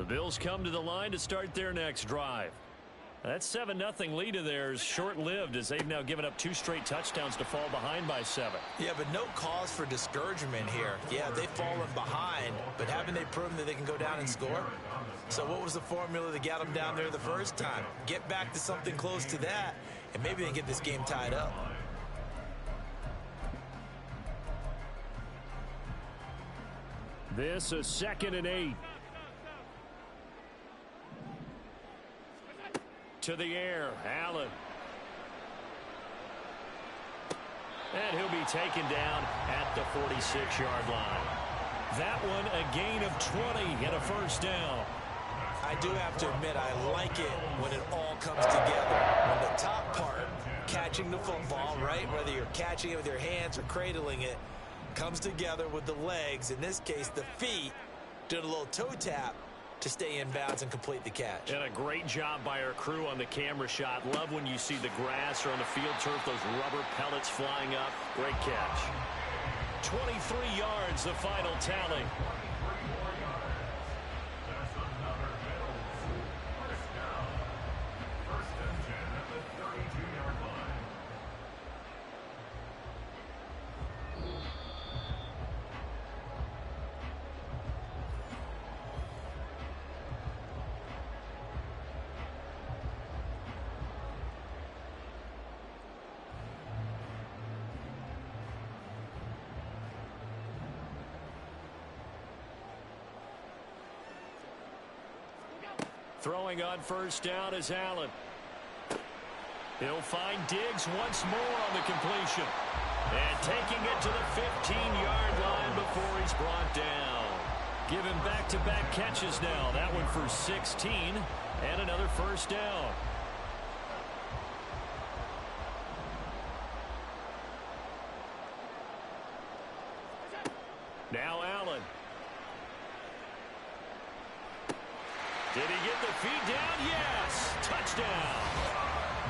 The Bills come to the line to start their next drive. That 7-0 lead of theirs short-lived as they've now given up 2 straight touchdowns to fall behind by 7. Yeah, but no cause for discouragement here. Yeah, they've fallen behind, but haven't they proven that they can go down and score? So what was the formula that got them down there the first time? Get back to something close to that, and maybe they get this game tied up. This is 2nd and 8. To the air, Allen. And he'll be taken down at the 46-yard line. That one a gain of 20 and a first down. I do have to admit, I like it when it all comes together. When the top part, catching the football, right, whether you're catching it with your hands or cradling it, comes together with the legs, in this case the feet, doing a little toe tap to stay in bounds and complete the catch. And a great job by our crew on the camera shot. Love when you see the grass or on the field turf, those rubber pellets flying up. Great catch. 23 yards, the final tally. Throwing on first down is Allen. He'll find Diggs once more on the completion. And taking it to the 15-yard line before he's brought down. Given back-to-back catches now. That one for 16 and another first down. Now Allen. Did he get the feed down? Yes! Touchdown!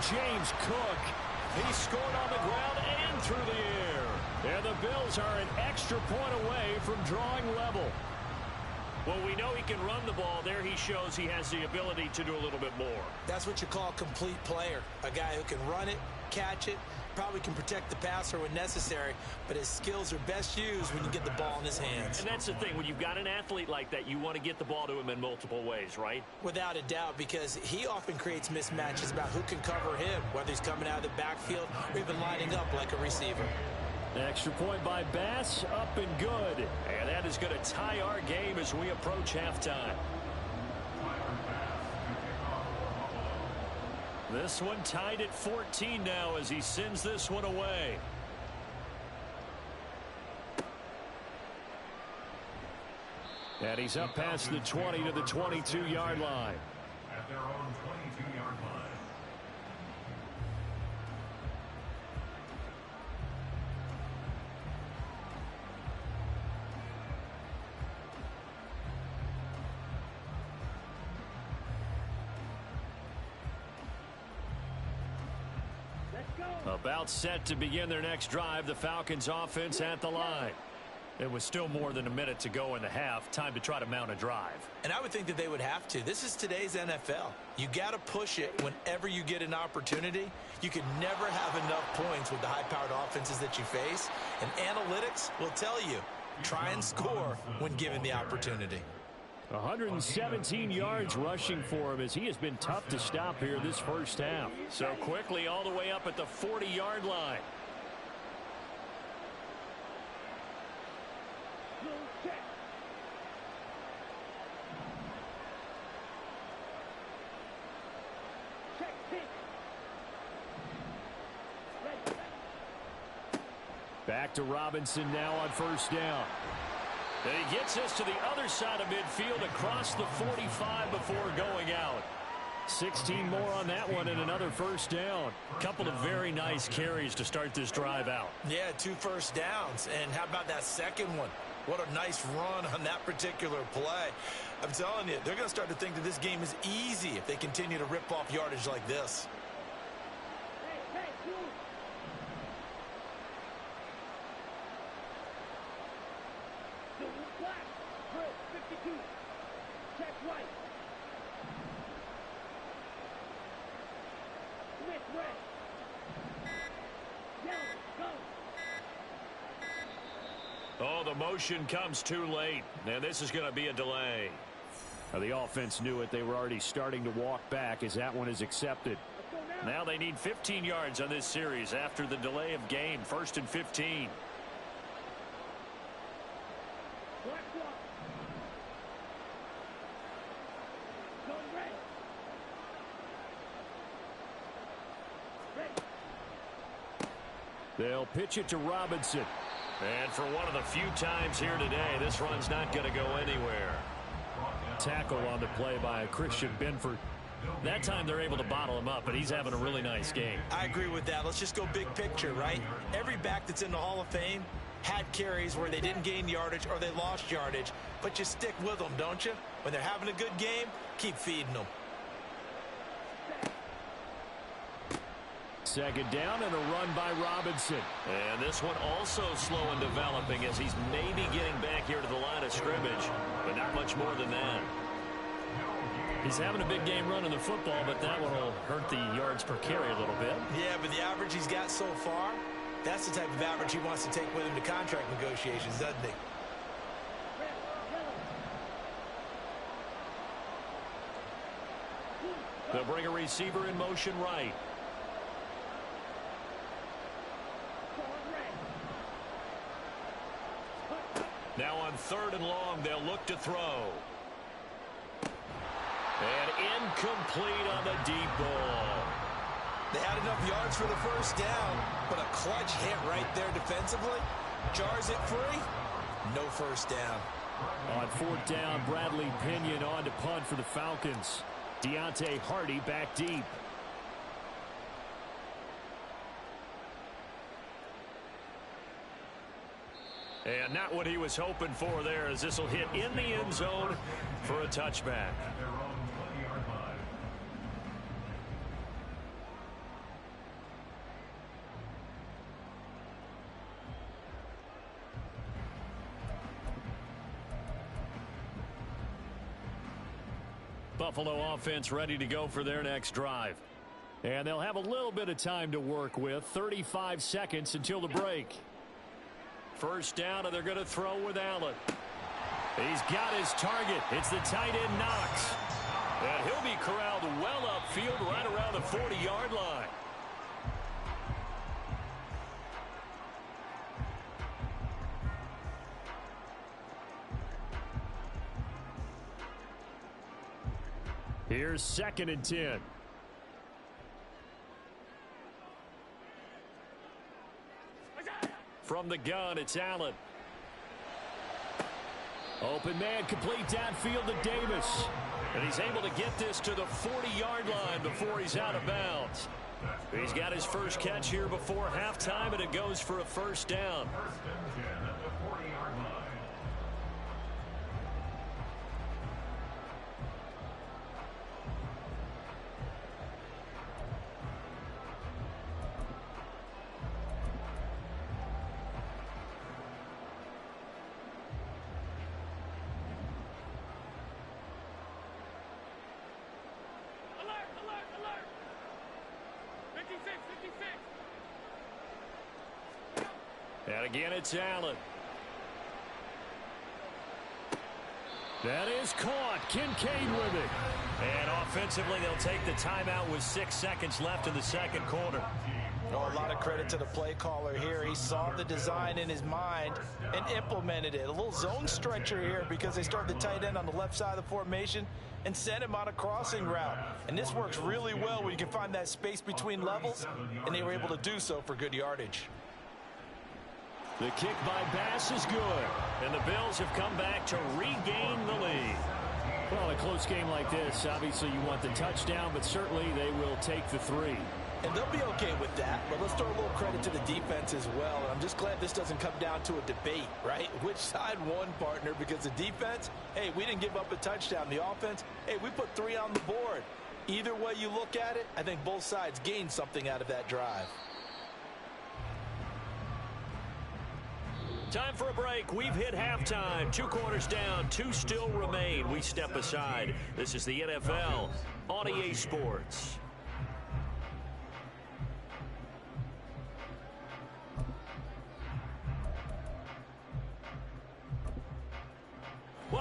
James Cook. He scored on the ground and through the air. And the Bills are an extra point away from drawing level. Well, we know he can run the ball. There he shows he has the ability to do a little bit more. That's what you call a complete player. A guy who can run it, catch it, probably can protect the passer when necessary, but his skills are best used when you get the ball in his hands. And that's the thing. When you've got an athlete like that, you want to get the ball to him in multiple ways, right? Without a doubt, because he often creates mismatches about who can cover him, whether he's coming out of the backfield or even lining up like a receiver. Extra point by Bass, up and good. And that is going to tie our game as we approach halftime. This one tied at 14 now as he sends this one away. And he's up past the 20 to the 22-yard line. At their own 22-yard line. About set to begin their next drive, the Falcons offense at the line. It was still more than a minute to go in the half. Time to try to mount a drive. And I would think that they would have to. This is today's NFL. You got to push it whenever you get an opportunity. You can never have enough points with the high-powered offenses that you face. And analytics will tell you, try and score when given the opportunity. 117 yards rushing for him as he has been tough to stop here this first half. So quickly all the way up at the 40-yard line. Back to Robinson now on first down. And he gets us to the other side of midfield across the 45 before going out. 16 more on that one and another first down. Couple of very nice carries to start this drive out. Yeah, 2 first downs. And how about that second one? What a nice run on that particular play. I'm telling you, they're going to start to think that this game is easy if they continue to rip off yardage like this. Black, 52, check right. motion comes too late, and this is going to be a delay. Now, the offense knew it. They were already starting to walk back as that one is accepted. Now they need 15 yards on this series after the delay of game. 1st and 15. They'll pitch it to Robinson. And for one of the few times here today, this run's not going to go anywhere. Tackle on the play by Christian Benford. That time they're able to bottle him up, but he's having a really nice game. I agree with that. Let's just go big picture, right? Every back that's in the Hall of Fame had carries where they didn't gain yardage or they lost yardage, but you stick with them, don't you? When they're having a good game, keep feeding them. Second down and a run by Robinson. And this one also slow in developing as he's maybe getting back here to the line of scrimmage, but not much more than that. He's having a big game running the football, but that one will hurt the yards per carry a little bit. Yeah, but the average he's got so far, that's the type of average he wants to take with him to contract negotiations, doesn't he? They'll bring a receiver in motion right. Now on 3rd and long, they'll look to throw. And incomplete on the deep ball. They had enough yards for the first down, but a clutch hit right there defensively. Jars it free. No first down. On 4th down, Bradley Pinion on to punt for the Falcons. Deontay Hardy back deep. And not what he was hoping for there, as this will hit in the end zone for a touchback. At their own 20-yard line. Buffalo offense ready to go for their next drive. And they'll have a little bit of time to work with. 35 seconds until the break. First down, and they're going to throw with Allen. He's got his target. It's the tight end Knox. And he'll be corralled well upfield right around the 40-yard line. Here's 2nd and 10. From the gun, it's Allen. Open man, complete downfield to Davis. And he's able to get this to the 40-yard line before he's out of bounds. He's got his first catch here before halftime, and it goes for a first down. 1st and 10 at the 40-yard line. And again, it's Allen. That is caught. Kincaid with it. And offensively, they'll take the timeout with 6 seconds left in the second quarter. Oh, a lot of credit to the play caller here. He saw the design in his mind and implemented it. A little zone stretcher here because they started the tight end on the left side of the formation and sent him on a crossing route. And this works really well when you can find that space between levels, and they were able to do so for good yardage. The kick by Bass is good. And the Bills have come back to regain the lead. Well, in a close game like this, obviously you want the touchdown, but certainly they will take the 3. And they'll be okay with that, but let's throw a little credit to the defense as well. And I'm just glad this doesn't come down to a debate, right? Which side won, partner? Because the defense, hey, we didn't give up a touchdown. The offense, hey, we put 3 on the board. Either way you look at it, I think both sides gained something out of that drive. Time for a break. We've hit halftime. 2 quarters down. 2 still remain. We step aside. This is the NFL on EA Sports.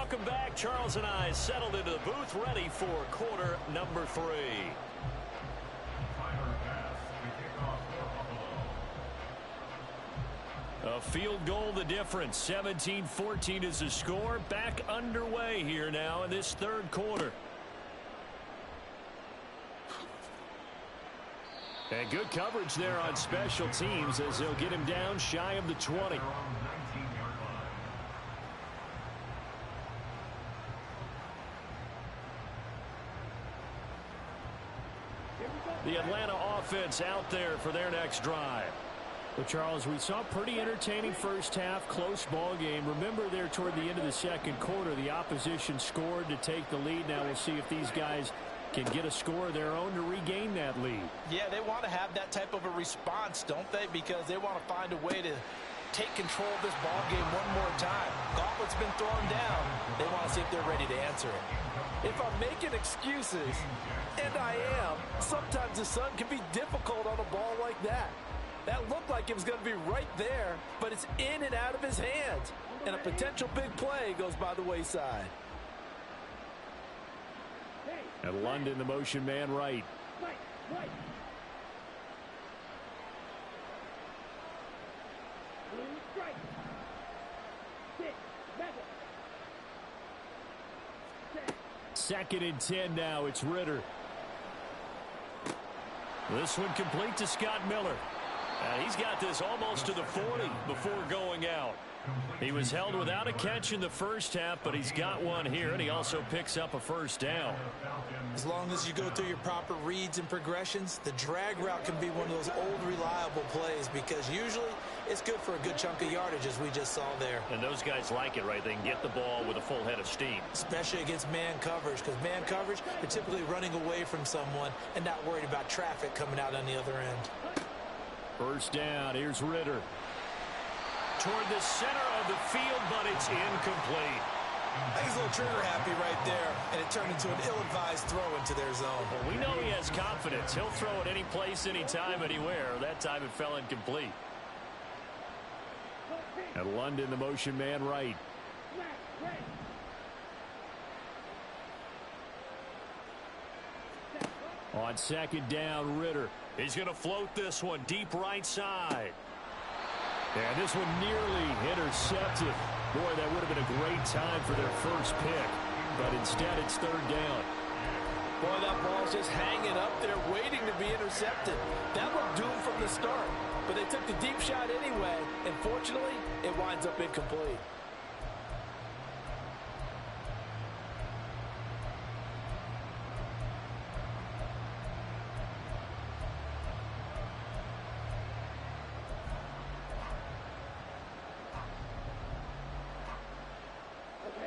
Welcome back. Charles and I settled into the booth, ready for quarter number 3. A field goal the difference. 17-14 is the score. Back underway here now in this third quarter. And good coverage there on special teams as they'll get him down shy of the 20. The Atlanta offense out there for their next drive. Well, Charles, we saw a pretty entertaining first half, close ball game. Remember there toward the end of the second quarter, the opposition scored to take the lead. Now we'll see if these guys can get a score of their own to regain that lead. Yeah, they want to have that type of a response, don't they? Because they want to find a way to take control of this ball game one more time. Gauntlet's been thrown down. They want to see if they're ready to answer it. If I'm making excuses, and I am, sometimes the sun can be difficult on a ball like that. That looked like it was going to be right there, but it's in and out of his hands. And a potential big play goes by the wayside. And London, the motion man, right. Second and 10 now. It's Ritter. This one complete to Scott Miller. He's got this almost to the 40 before going out. He was held without a catch in the first half, but he's got one here, and he also picks up a first down. As long as you go through your proper reads and progressions, the drag route can be one of those old reliable plays because usually it's good for a good chunk of yardage, as we just saw there. And those guys like it, right? They can get the ball with a full head of steam. Especially against man coverage, because man coverage, they're typically running away from someone and not worried about traffic coming out on the other end. First down. Here's Ritter. Toward the center of the field, but it's incomplete. I think he's a little trigger happy right there, and it turned into an ill-advised throw into their zone. Well, we know he has confidence. He'll throw it any place, anytime, anywhere. That time it fell incomplete. And London, the motion man, right. On second down, Ritter. He's going to float this one deep right side. And this one nearly intercepted. Boy, that would have been a great time for their first pick. But instead, it's third down. Boy, that ball's just hanging up there waiting to be intercepted. That looked doomed from the start. But they took the deep shot anyway. And fortunately, it winds up incomplete.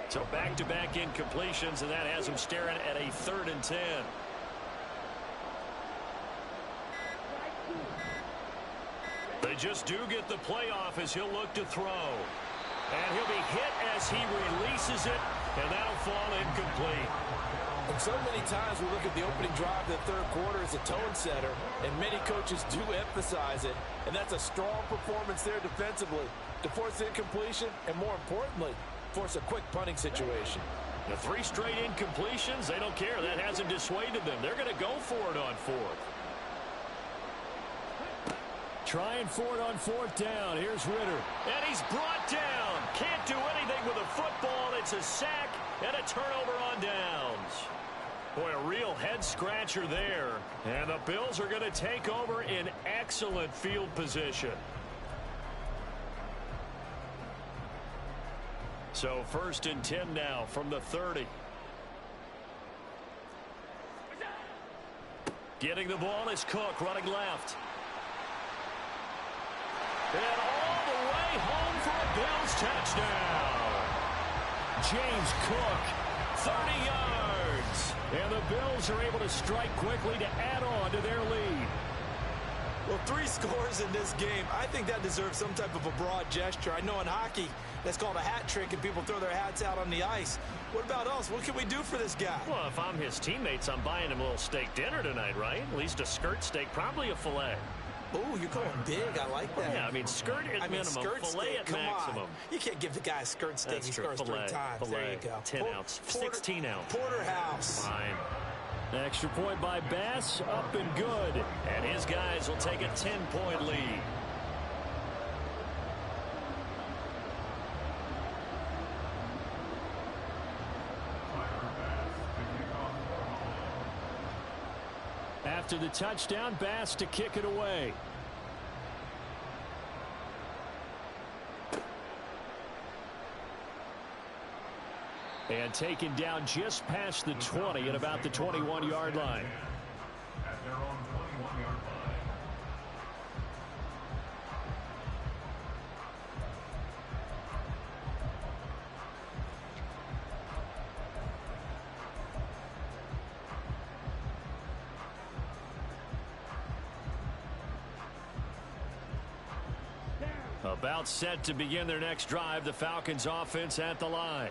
So back-to-back incompletions, and that has him staring at a 3rd and 10. They just do get the playoff as he'll look to throw. And he'll be hit as he releases it, and that'll fall incomplete. And so many times we look at the opening drive of the third quarter as a tone setter, and many coaches do emphasize it, and that's a strong performance there defensively to force incompletion and, more importantly, force a quick punting situation. The 3 straight incompletions, they don't care. That hasn't dissuaded them. They're going to go for it on 4th. Trying for it on 4th down. Here's Ritter. And he's brought down. Can't do anything with a football. It's a sack and a turnover on downs. Boy, a real head-scratcher there. And the Bills are going to take over in excellent field position. So 1st and 10 now from the 30. Getting the ball is Cook running left. And all the way home for a Bills touchdown. James Cook, 30 yards. And the Bills are able to strike quickly to add on to their lead. Well, 3 scores in this game. I think that deserves some type of a broad gesture. I know in hockey, that's called a hat trick, and people throw their hats out on the ice. What about us? What can we do for this guy? Well, if I'm his teammates, I'm buying him a little steak dinner tonight, right? At least a skirt steak, probably a filet. Oh, you're going big. I like that. Yeah, I mean, skirt at minimum, skirt fillet steak. at Come maximum. on. You can't give the guy a skirt steak. That's He true. scores Fillet, 3 times. fillet, There you go. 10 ounce, 16 ounce. Porterhouse. Fine. Extra point by Bass, up and good. And his guys will take a 10-point lead. After the touchdown, Bass to kick it away. And taken down just past the 20 at about the 21-yard line. At their own 21-yard line. About set to begin their next drive, the Falcons offense at the line.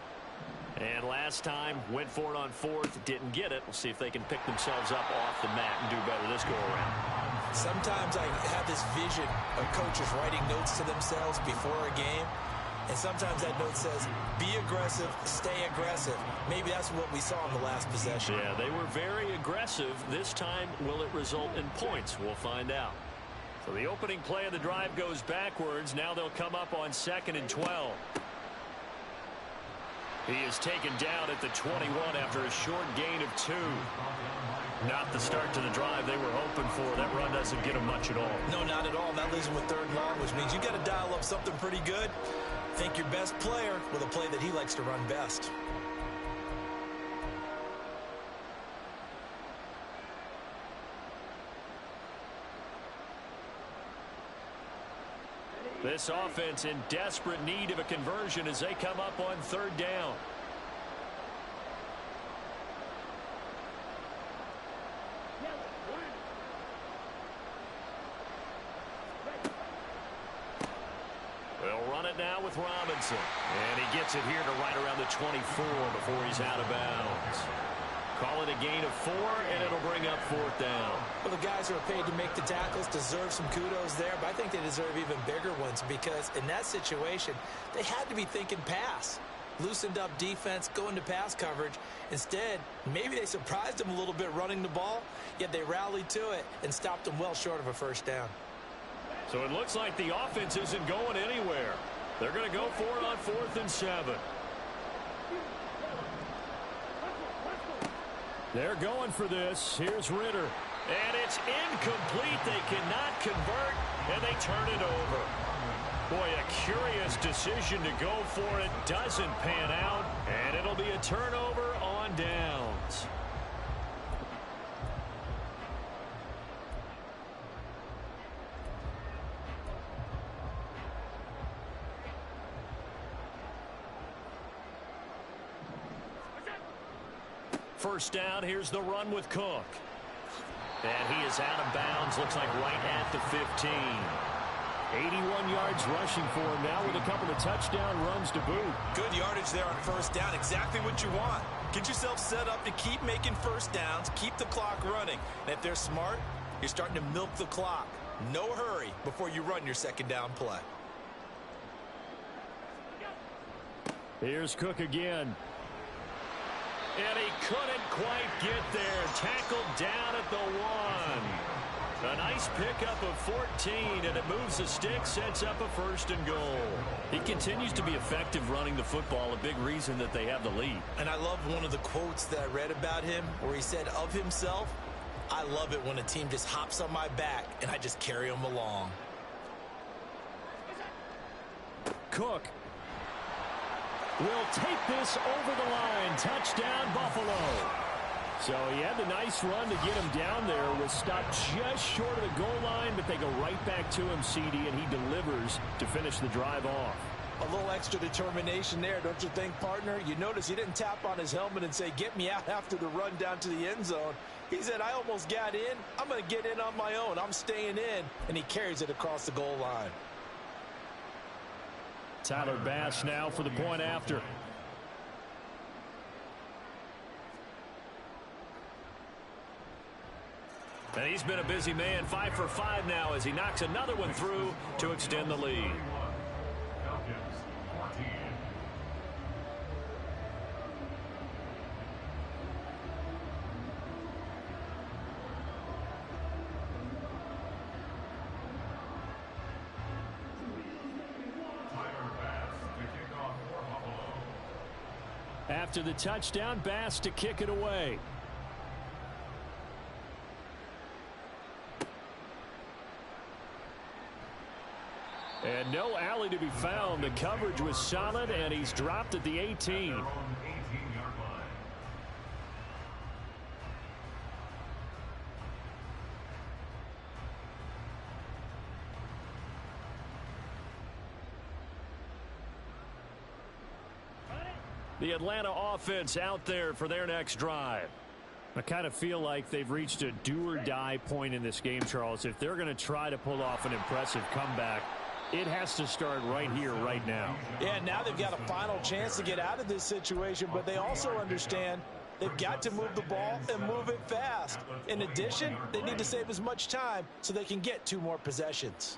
And last time, went for it on 4th, didn't get it. We'll see if they can pick themselves up off the mat and do better this go-around. Sometimes I have this vision of coaches writing notes to themselves before a game. And sometimes that note says, be aggressive, stay aggressive. Maybe that's what we saw in the last possession. Yeah, they were very aggressive. This time, will it result in points? We'll find out. So the opening play of the drive goes backwards. Now they'll come up on 2nd and 12. He is taken down at the 21 after a short gain of 2. Not the start to the drive they were hoping for. That run doesn't get them much at all. No, not at all. That leaves them with 3rd and long, which means you got to dial up something pretty good. Think your best player with a play that he likes to run best. This offense in desperate need of a conversion as they come up on 3rd down. They'll run it now with Robinson. And he gets it here to right around the 24 before he's out of bounds. Call it a gain of 4, and it'll bring up 4th down. Well, the guys who are paid to make the tackles deserve some kudos there, but I think they deserve even bigger ones because in that situation, they had to be thinking pass. Loosened up defense, going to pass coverage. Instead, maybe they surprised them a little bit running the ball, yet they rallied to it and stopped them well short of a 1st down. So it looks like the offense isn't going anywhere. They're going to go for it on 4th and 7. They're going for this. Here's Ritter. And it's incomplete. They cannot convert, and they turn it over. Boy, a curious decision to go for it. Doesn't pan out, and it'll be a turnover on downs. First down, here's the run with Cook. And he is out of bounds, looks like right at the 15. 81 yards rushing for him now with a couple of touchdown runs to boot. Good yardage there on 1st down, exactly what you want. Get yourself set up to keep making 1st downs, keep the clock running. And if they're smart, you're starting to milk the clock. No hurry before you run your 2nd down play. Here's Cook again. And he couldn't quite get there. Tackled down at the 1. A nice pickup of 14, and it moves the stick, sets up a 1st and goal. He continues to be effective running the football, a big reason that they have the lead. And I love one of the quotes that I read about him where he said of himself, I love it when a team just hops on my back and I just carry them along. Cook will take this over the line. Touchdown, Buffalo. So he had the nice run to get him down there. Was stopped just short of the goal line, but they go right back to him, CD, and he delivers to finish the drive off. A little extra determination there, don't you think, partner? You notice he didn't tap on his helmet and say, get me out after the run down to the end zone. He said, I almost got in. I'm going to get in on my own. I'm staying in. And he carries it across the goal line. Tyler Bass now for the point after. And he's been a busy man, 5 for 5 now as he knocks another one through to extend the lead. Falcons 14. After the touchdown, Bass to kick it away. And no alley to be found. The coverage was solid, and he's dropped at the 18. The Atlanta offense out there for their next drive. I kind of feel like they've reached a do-or-die point in this game, Charles. If they're going to try to pull off an impressive comeback, it has to start right here, right now. Yeah, now they've got a final chance to get out of this situation, but they also understand they've got to move the ball and move it fast. In addition, they need to save as much time so they can get 2 more possessions.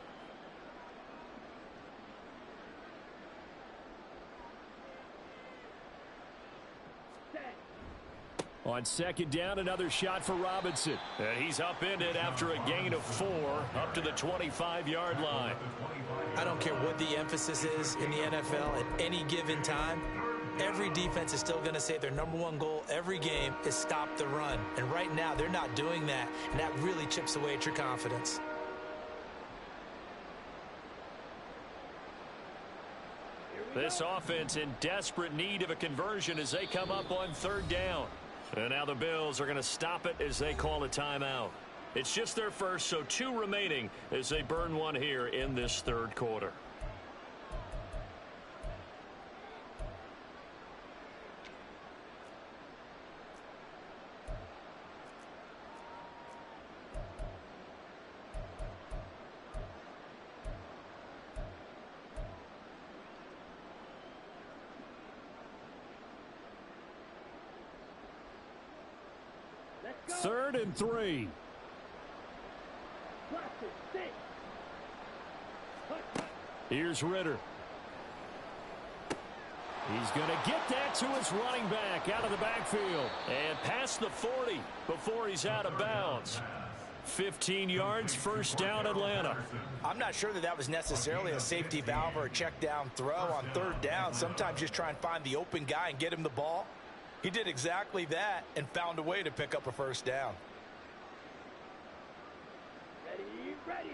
On second down, another shot for Robinson. And he's upended after a gain of 4 up to the 25-yard line. I don't care what the emphasis is in the NFL at any given time. Every defense is still going to say their #1 goal every game is stop the run. And right now, they're not doing that, and that really chips away at your confidence. This offense in desperate need of a conversion as they come up on third down. And now the Bills are going to stop it as they call a timeout. It's just their first, so 2 remaining as they burn one here in this third quarter. Third and 3. Here's Ritter. He's going to get that to his running back out of the backfield. And past the 40 before he's out of bounds. 15 yards, first down, Atlanta. I'm not sure that was necessarily a safety valve or a check down throw on third down. Sometimes just try and find the open guy and get him the ball. He did exactly that and found a way to pick up a first down. Ready.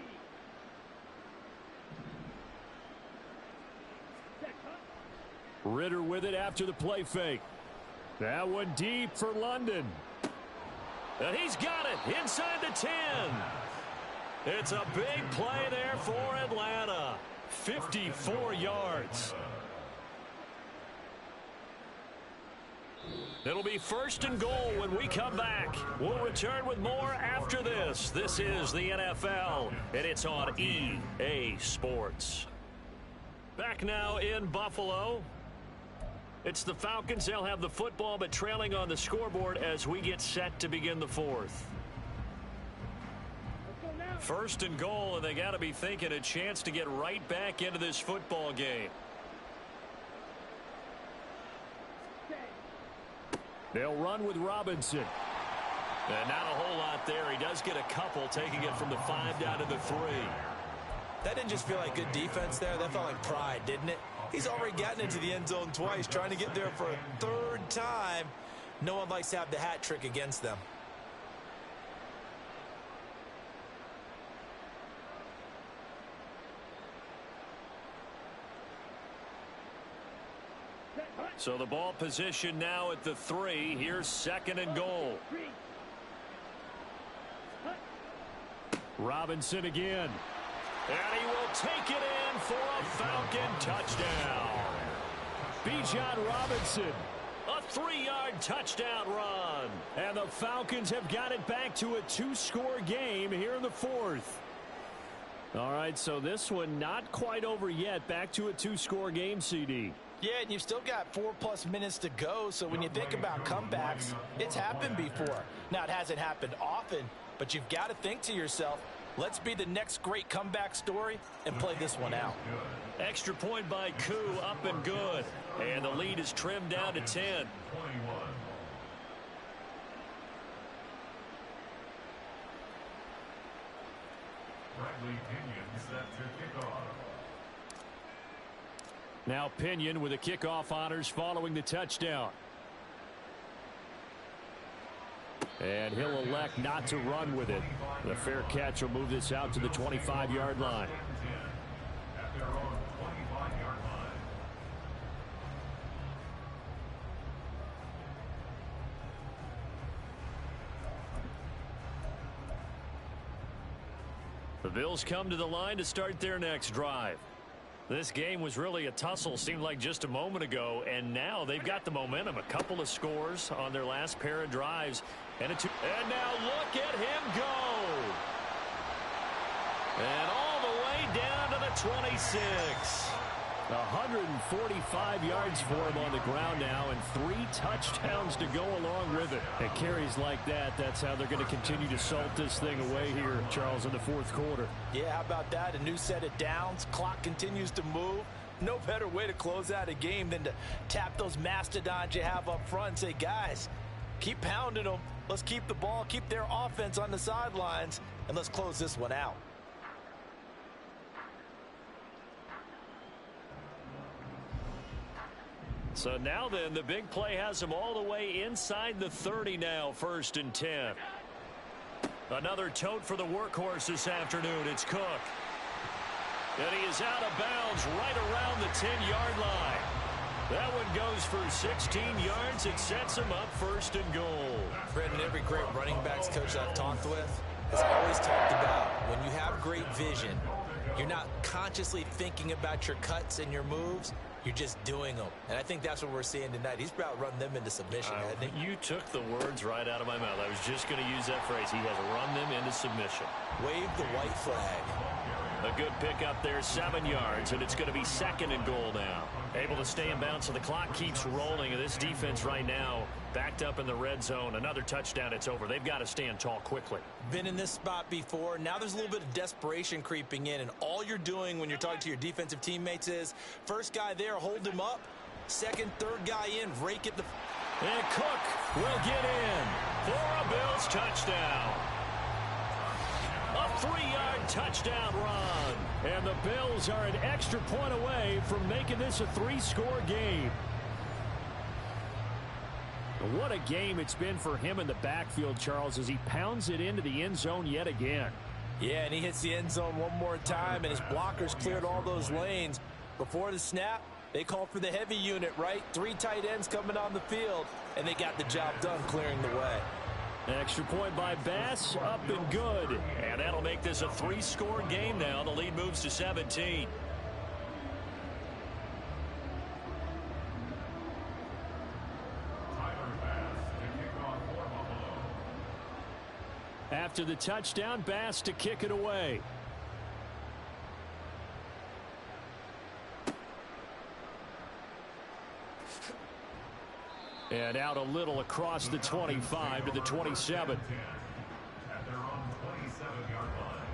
Ritter with it after the play fake. That one deep for London. And he's got it inside the 10. It's a big play there for Atlanta. 54 yards. It'll be first and goal when we come back. We'll return with more after this. This is the NFL, and it's on EA Sports. Back now in Buffalo. It's the Falcons. They'll have the football, but trailing on the scoreboard as we get set to begin the fourth. First and goal, and they got to be thinking a chance to get right back into this football game. They'll run with Robinson. And not a whole lot there. He does get a couple, taking it from the 5 down to the 3. That didn't just feel like good defense there. That felt like pride, didn't it? He's already gotten into the end zone twice, trying to get there for a 3rd time. No one likes to have the hat trick against them. So the ball position now at the 3. Here's second and goal. Robinson again. And he will take it in for a Falcon touchdown. Bijan Robinson. A 3-yard touchdown run. And the Falcons have got it back to a 2-score game here in the 4th. All right, so this one not quite over yet. Back to a 2-score game, CD. Yeah, and you've still got 4+ minutes to go, so when you think about comebacks, it's happened before. Now, it hasn't happened often, but you've got to think to yourself, let's be the next great comeback story and play this one out. Extra point by Koo, up and good. And the lead is trimmed down to 10. 21. Bradley Pinion set to kick off. Now Pinion with the kickoff honors following the touchdown. And he'll elect not to run with it. The fair catch will move this out to the 25-yard line. At their own 25-yard line. The Bills come to the line to start their next drive. This game was really a tussle, seemed like just a moment ago, and now they've got the momentum. A couple of scores on their last pair of drives. And now look at him go. And all the way down to the 26. 145 yards for him on the ground now, and 3 touchdowns to go along with it. And carries like that, that's how they're going to continue to salt this thing away here, Charles, in the fourth quarter. Yeah, how about that? A new set of downs. Clock continues to move. No better way to close out a game than to tap those mastodons you have up front and say, guys, keep pounding them. Let's keep the ball, keep their offense on the sidelines, and let's close this one out. So now then, the big play has him all the way inside the 30 now, 1st and 10. Another tote for the workhorse this afternoon. It's Cook. And he is out of bounds right around the 10-yard line. That one goes for 16 yards. It sets him up 1st and goal. Brendan, every great running backs coach I've talked with has always talked about when you have great vision, you're not consciously thinking about your cuts and your moves. You're just doing them. And I think that's what we're seeing tonight. He's about to run them into submission. You took the words right out of my mouth. I was just going to use that phrase. He has run them into submission. Wave the white flag. A good pickup there, 7 yards, and it's going to be 2nd and goal now. Able to stay in bounds, so the clock keeps rolling, and this defense right now backed up in the red zone. Another touchdown, it's over. They've got to stand tall quickly. Been in this spot before. Now there's a little bit of desperation creeping in, and all you're doing when you're talking to your defensive teammates is first guy there, hold him up. Second, third guy in, rake it. And Cook will get in for a Bills touchdown. A 3-yard touchdown run. And the Bills are an extra point away from making this a 3-score game. What a game it's been for him in the backfield, Charles, as he pounds it into the end zone yet again. Yeah, and he hits the end zone one more time, and his blockers cleared all those lanes. Before the snap, they called for the heavy unit, right? 3 tight ends coming on the field, and they got the job done clearing the way. Extra point by Bass, up and good. And that'll make this a 3-score game now. The lead moves to 17. After the touchdown, Bass to kick it away. And out a little across the 25 to the 27. At their own 27-yard line.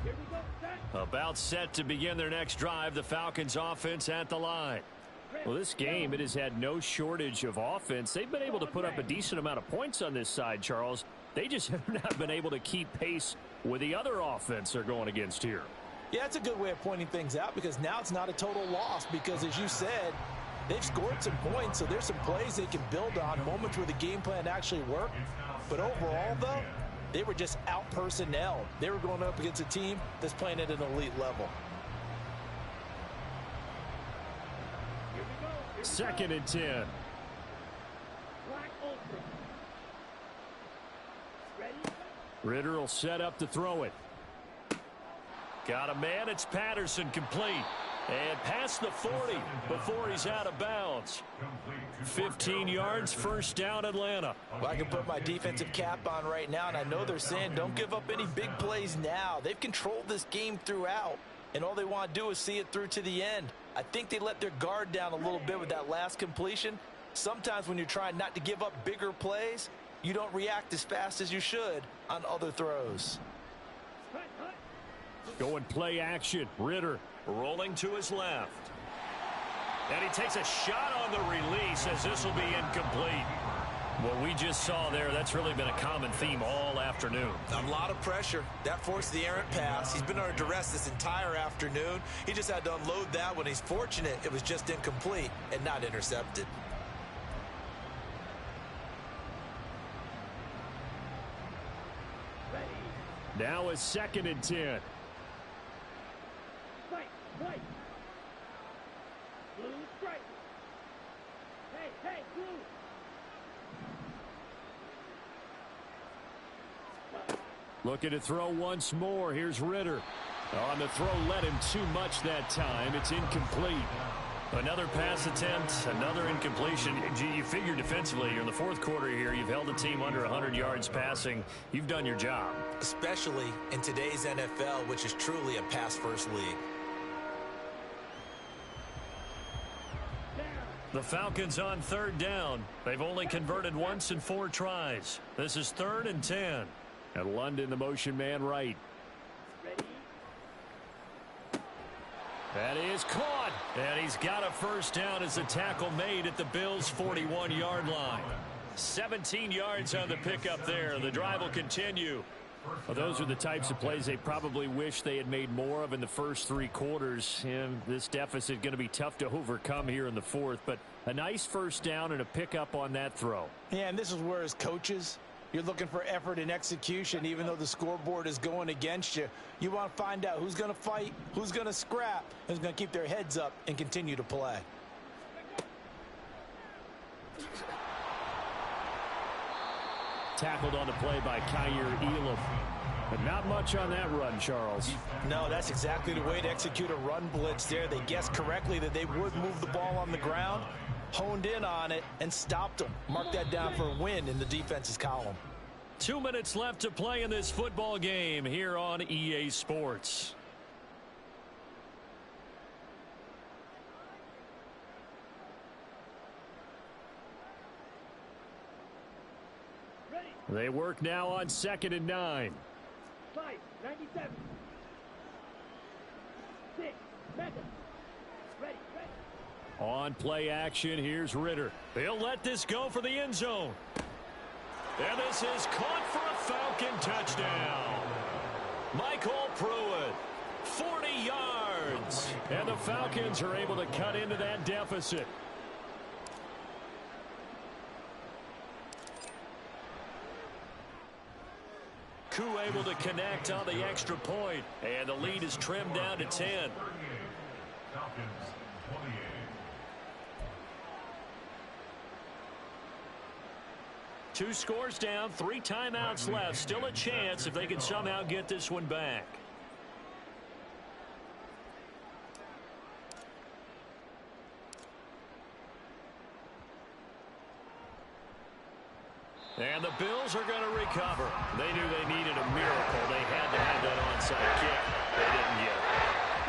Here we go, set. About set to begin their next drive. The Falcons offense at the line. Well, this game, it has had no shortage of offense. They've been able to put up a decent amount of points on this side, Charles. They just have not been able to keep pace with the other offense they're going against here. Yeah, that's a good way of pointing things out because now it's not a total loss because, as you said, they've scored some points, so there's some plays they can build on, moments where the game plan actually worked. But overall, though, they were just out-personnel. They were going up against a team that's playing at an elite level. 2nd and 10. Black open. Ready? Ritter will set up to throw it. Got a man. It's Patterson, complete. And past the 40 before he's out of bounds. 15 yards, 1st down, Atlanta. Well, I can put my defensive cap on right now, and I know they're saying don't give up any big plays now. They've controlled this game throughout. and all they want to do is see it through to the end. I think they let their guard down a little bit with that last completion. Sometimes when you're trying not to give up bigger plays, you don't react as fast as you should on other throws. Going play action. Ritter rolling to his left. And he takes a shot on the release as this will be incomplete. What we just saw there, that's really been a common theme all afternoon. A lot of pressure. That forced the errant pass. He's been under duress this entire afternoon. He just had to unload that one. He's fortunate it was just incomplete and not intercepted. Now a 2nd and 10. Fight. Blue strike. Hey, blue. Looking to throw once more. Here's Ritter. On the throw, led him too much that time. It's incomplete. Another pass attempt, another incompletion. You figure defensively, you're in the 4th quarter here. You've held a team under 100 yards passing. You've done your job. Especially in today's NFL, which is truly a pass-first league. The Falcons on 3rd down. They've only converted once in 4 tries. This is 3rd and 10. And London, the motion man right. That is caught. And he's got a first down as the tackle made at the Bills' 41-yard line. 17 yards on the pickup there. The drive will continue. Well, those are the types of plays they probably wish they had made more of in the first 3 quarters. And this deficit going to be tough to overcome here in the 4th. But a nice first down and a pickup on that throw. Yeah, and this is where as coaches, you're looking for effort and execution. Even though the scoreboard is going against you, you want to find out who's going to fight, who's going to scrap, who's going to keep their heads up and continue to play. Tackled on the play by Kyer Elam. But not much on that run, Charles. No, that's exactly the way to execute a run blitz there. They guessed correctly that they would move the ball on the ground, honed in on it, and stopped them. Mark that down for a win in the defense's column. 2 minutes left to play in this football game here on EA Sports. They work now on 2nd and 9. 5-97. 6 seconds. Ready. On play action, here's Ritter. They'll let this go for the end zone. And this is caught for a Falcon touchdown. Michael Pruitt, 40 yards. And the Falcons are able to cut into that deficit. Koo able to connect on the extra point, and the lead is trimmed down to 10. Falcons 28. Two scores down, 3 timeouts left. Still a chance if they can somehow get this one back. And the Bills are going to recover. They knew they needed a miracle. They had to have that onside kick. They didn't get it.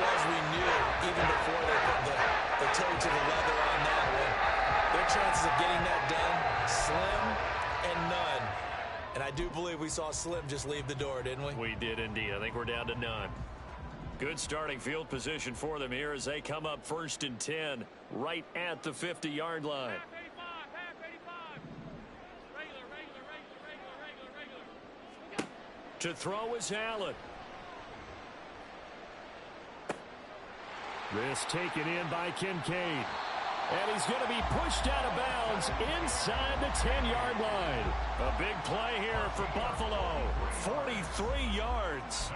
Well, as we knew, even before they put the toe to the leather on that one, their chances of getting that done, slim and none. And I do believe we saw Slim just leave the door, didn't we? We did indeed. I think we're down to none. Good starting field position for them here as they come up 1st and 10 right at the 50-yard line. To throw is Allen. This taken in by Kincaid. And he's going to be pushed out of bounds inside the 10-yard line. A big play here for Buffalo. 43 yards.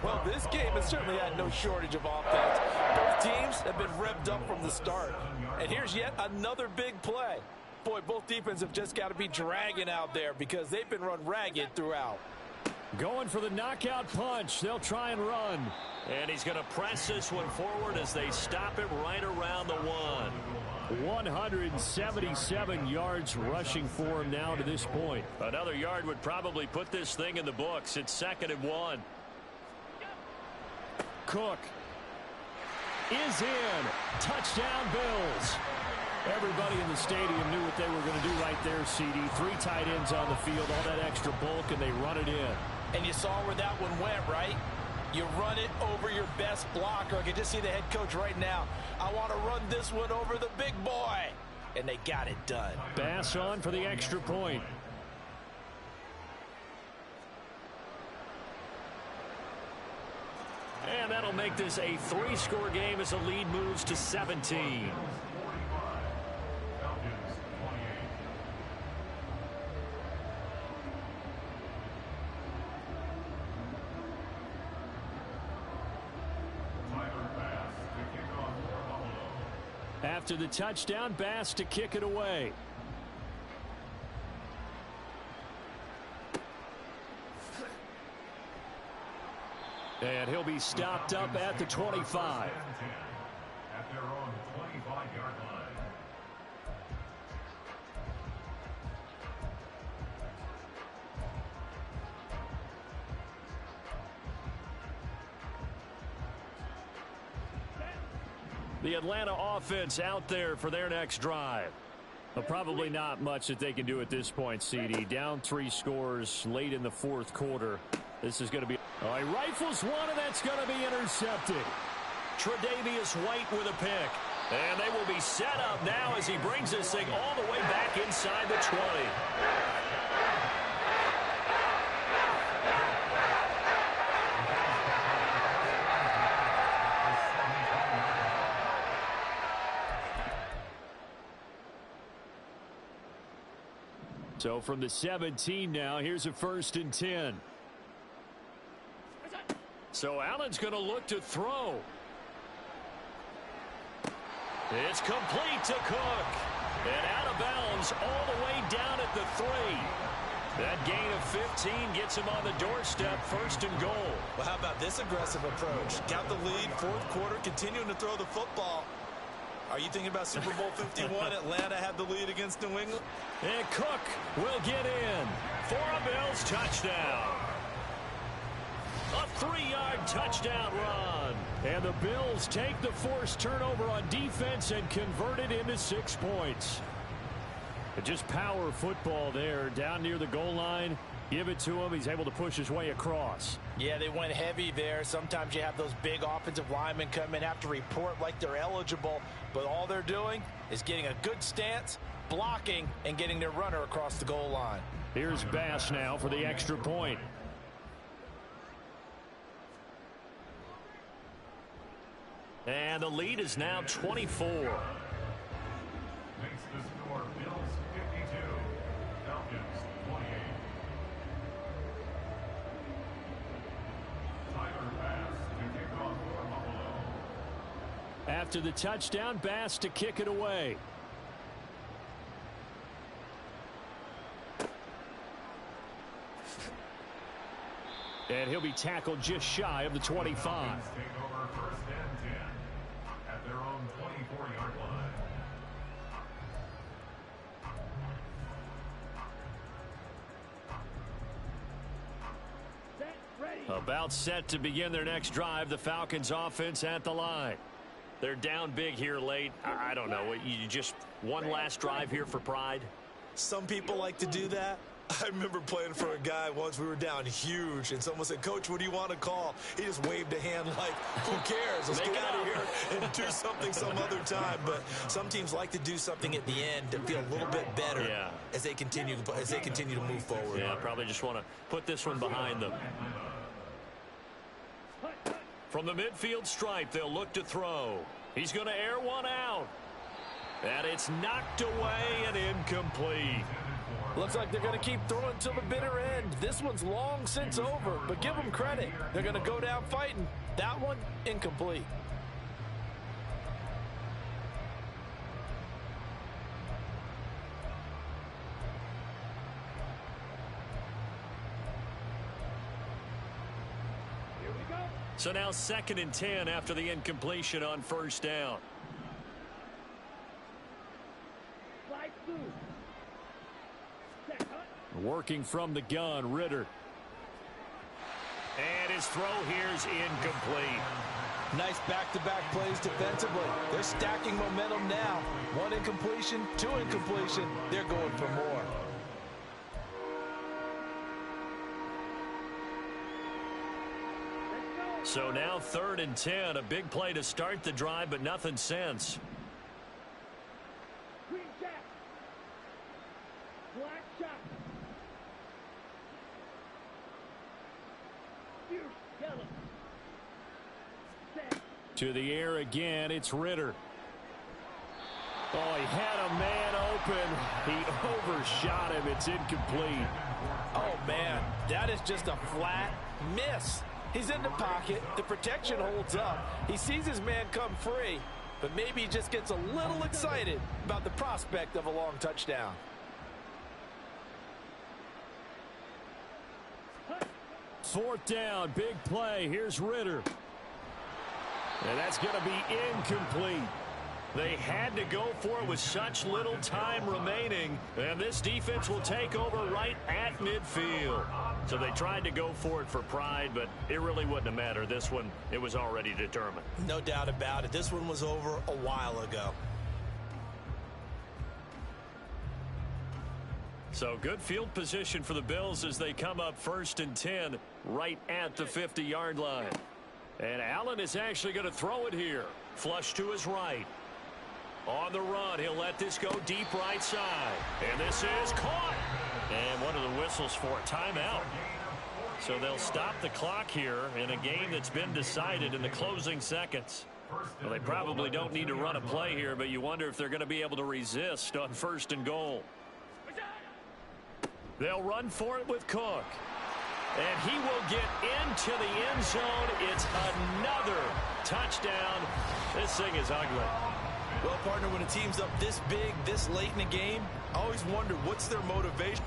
Well, this game has certainly had no shortage of offense. Both teams have been revved up from the start. And here's yet another big play. Boy, both defenses have just got to be dragging out there because they've been run ragged throughout. Going for the knockout punch. They'll try and run. And he's going to press this one forward as they stop him right around the 1. 177 yards rushing for him now to this point. Another yard would probably put this thing in the books. It's 2nd and 1. Cook is in. Touchdown, Bills. Everybody in the stadium knew what they were going to do right there, CD. 3 tight ends on the field, all that extra bulk, and they run it in. And you saw where that one went, right? You run it over your best blocker. I can just see the head coach right now. I want to run this one over the big boy. And they got it done. Bass on for the extra point. And that'll make this a 3-score game as the lead moves to 17. After the touchdown, Bass to kick it away. And he'll be stopped up at the 25. At their own 25-yard line. The Atlanta offense out there for their next drive. Well, probably not much that they can do at this point, CD. Down 3 scores late in the 4th quarter. This is going to be... Oh, he rifles one, and that's going to be intercepted. Tre'Davious White with a pick. And they will be set up now as he brings this thing all the way back inside the 20. So from the 17 now, here's a 1st and 10. So Allen's going to look to throw. It's complete to Cook. And out of bounds all the way down at the 3. That gain of 15 gets him on the doorstep, 1st and goal. Well, how about this aggressive approach? Got the lead, 4th quarter, continuing to throw the football. Are you thinking about Super Bowl 51? Atlanta had the lead against New England. And Cook will get in for a Bills touchdown. A 3-yard touchdown run. And the Bills take the forced turnover on defense and convert it into 6 points. But just power football there down near the goal line. Give it to him. He's able to push his way across. Yeah, they went heavy there. Sometimes you have those big offensive linemen come in, have to report like they're eligible. But all they're doing is getting a good stance, blocking, and getting their runner across the goal line. Here's Bass now for the extra point. And the lead is now 24. Makes the score Bills 52, Falcons 28. Tyler Bass to kick off for Buffalo. After the touchdown, Bass to kick it away. And he'll be tackled just shy of the 25. Falcons take over 1st and 10 at their own 24-yard line. Set, ready. About set to begin their next drive. The Falcons offense at the line. They're down big here late. I don't know. You just one last drive here for pride? Some people like to do that. I remember playing for a guy once. We were down huge, and someone said, "Coach, what do you want to call?" He just waved a hand like, "Who cares? Let's get out of here and do something some other time." But some teams like to do something at the end to feel a little bit better as they continue to move forward. Yeah, probably just want to put this one behind them. From the midfield stripe, they'll look to throw. He's going to air one out. And it's knocked away and incomplete. Looks like they're going to keep throwing till the bitter end. This one's long since over, but give them credit. They're going to go down fighting. That one, incomplete. Here we go. So now 2nd and 10 after the incompletion on 1st down. Slide through. Set, hut. Working from the gun, Ritter. And his throw here's incomplete. Nice back-to-back plays defensively. They're stacking momentum now. 1 incompletion, 2 incompletion. They're going for more. So now 3rd and 10. A big play to start the drive, but nothing since. Green jack. Black shot. Fierce yellow. Set. To the air again, it's Ritter. Oh, he had a man open. He overshot him. It's incomplete. Oh, man, that is just a flat miss. He's in the pocket. The protection holds up. He sees his man come free, but maybe he just gets a little excited about the prospect of a long touchdown. Fourth down, big play. Here's Ritter. And that's going to be incomplete. They had to go for it with such little time remaining, and this defense will take over right at midfield. So they tried to go for it for pride, but it really wouldn't have mattered. This one, it was already determined. No doubt about it. This one was over a while ago. So good field position for the Bills as they come up 1st and 10 right at the 50-yard line. And Allen is actually going to throw it here. Flush to his right. On the run, he'll let this go deep right side. And this is caught. And one of the whistles for a timeout. So they'll stop the clock here in a game that's been decided in the closing seconds. Well, they probably don't need to run a play here, but you wonder if they're going to be able to resist on 1st and goal. They'll run for it with Cook. And he will get into the end zone. It's another touchdown. This thing is ugly. Well, partner, when a team's up this big, this late in the game, I always wonder what's their motivation.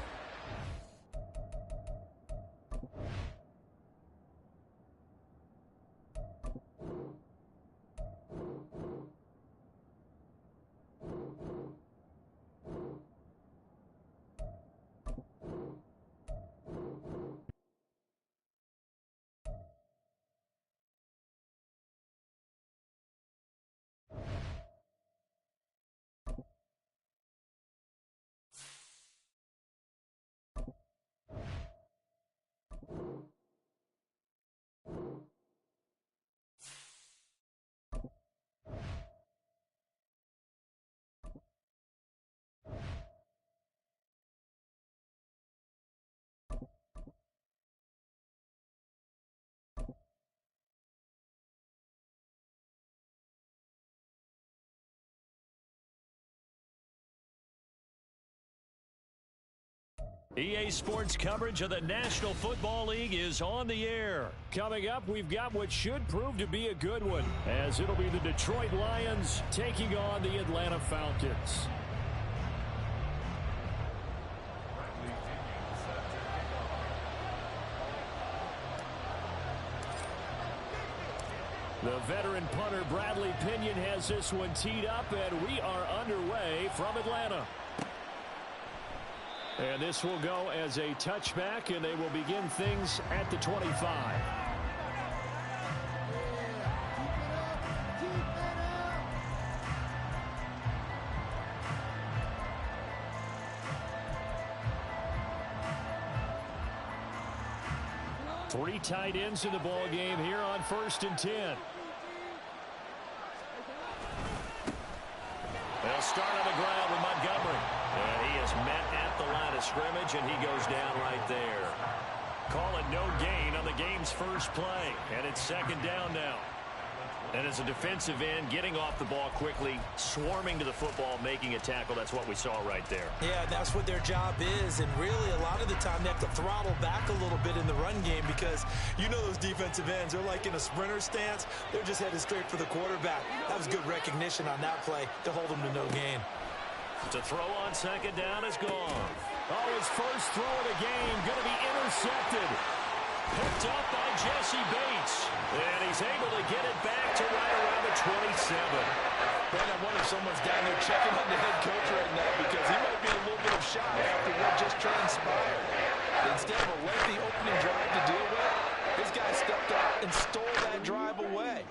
EA Sports coverage of the National Football League is on the air. Coming up, we've got what should prove to be a good one, as it'll be the Detroit Lions taking on the Atlanta Falcons. The veteran punter Bradley Pinion has this one teed up, and we are underway from Atlanta. And this will go as a touchback, and they will begin things at the 25. Three tight ends in the ball game here on 1st and 10. They'll start on the ground with Montgomery. And he is met at the line of scrimmage, and he goes down right there. Call it no gain on the game's first play. And it's 2nd down now. And as a defensive end, getting off the ball quickly, swarming to the football, making a tackle, that's what we saw right there. Yeah, that's what their job is. And really, a lot of the time, they have to throttle back a little bit in the run game because you know those defensive ends, they're like in a sprinter stance. They're just headed straight for the quarterback. That was good recognition on that play to hold them to no gain. To throw on 2nd down is gone. Oh, his first throw of the game going to be intercepted. Picked up by Jesse Bates. And he's able to get it back to right around the 27. Man, I wonder if someone's down there checking on the head coach right now because he might be a little bit of shock after what just transpired. Instead of a lengthy opening drive to deal with, this guy stepped up and stole that drive away.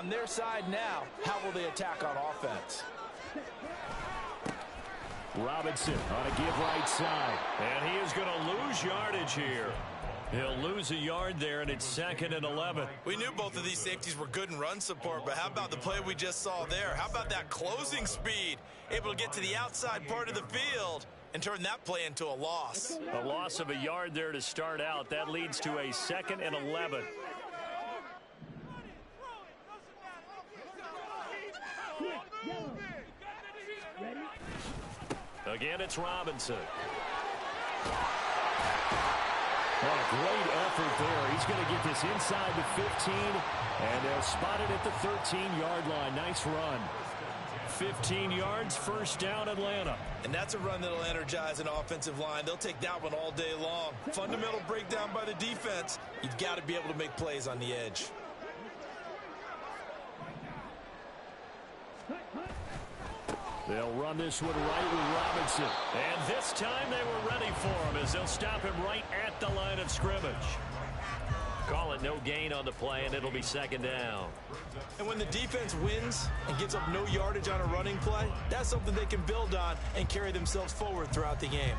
on their side now. How will they attack on offense? Robinson on a give right side. And he is going to lose yardage here. He'll lose a yard there, and it's 2nd and 11. We knew both of these safeties were good in run support, but how about the play we just saw there? How about that closing speed? Able to get to the outside part of the field and turn that play into a loss. A loss of a yard there to start out. That leads to a 2nd and 11. Again, it's Robinson. What a great effort there. He's going to get this inside the 15, and they'll spot it at the 13-yard line. Nice run. 15 yards, first down, Atlanta. And that's a run that'll energize an offensive line. They'll take that one all day long. Fundamental breakdown by the defense. You've got to be able to make plays on the edge. They'll run this one right with Robinson. And this time they were ready for him as they'll stop him right at the line of scrimmage. Call it no gain on the play, and it'll be 2nd down. And when the defense wins and gives up no yardage on a running play, that's something they can build on and carry themselves forward throughout the game.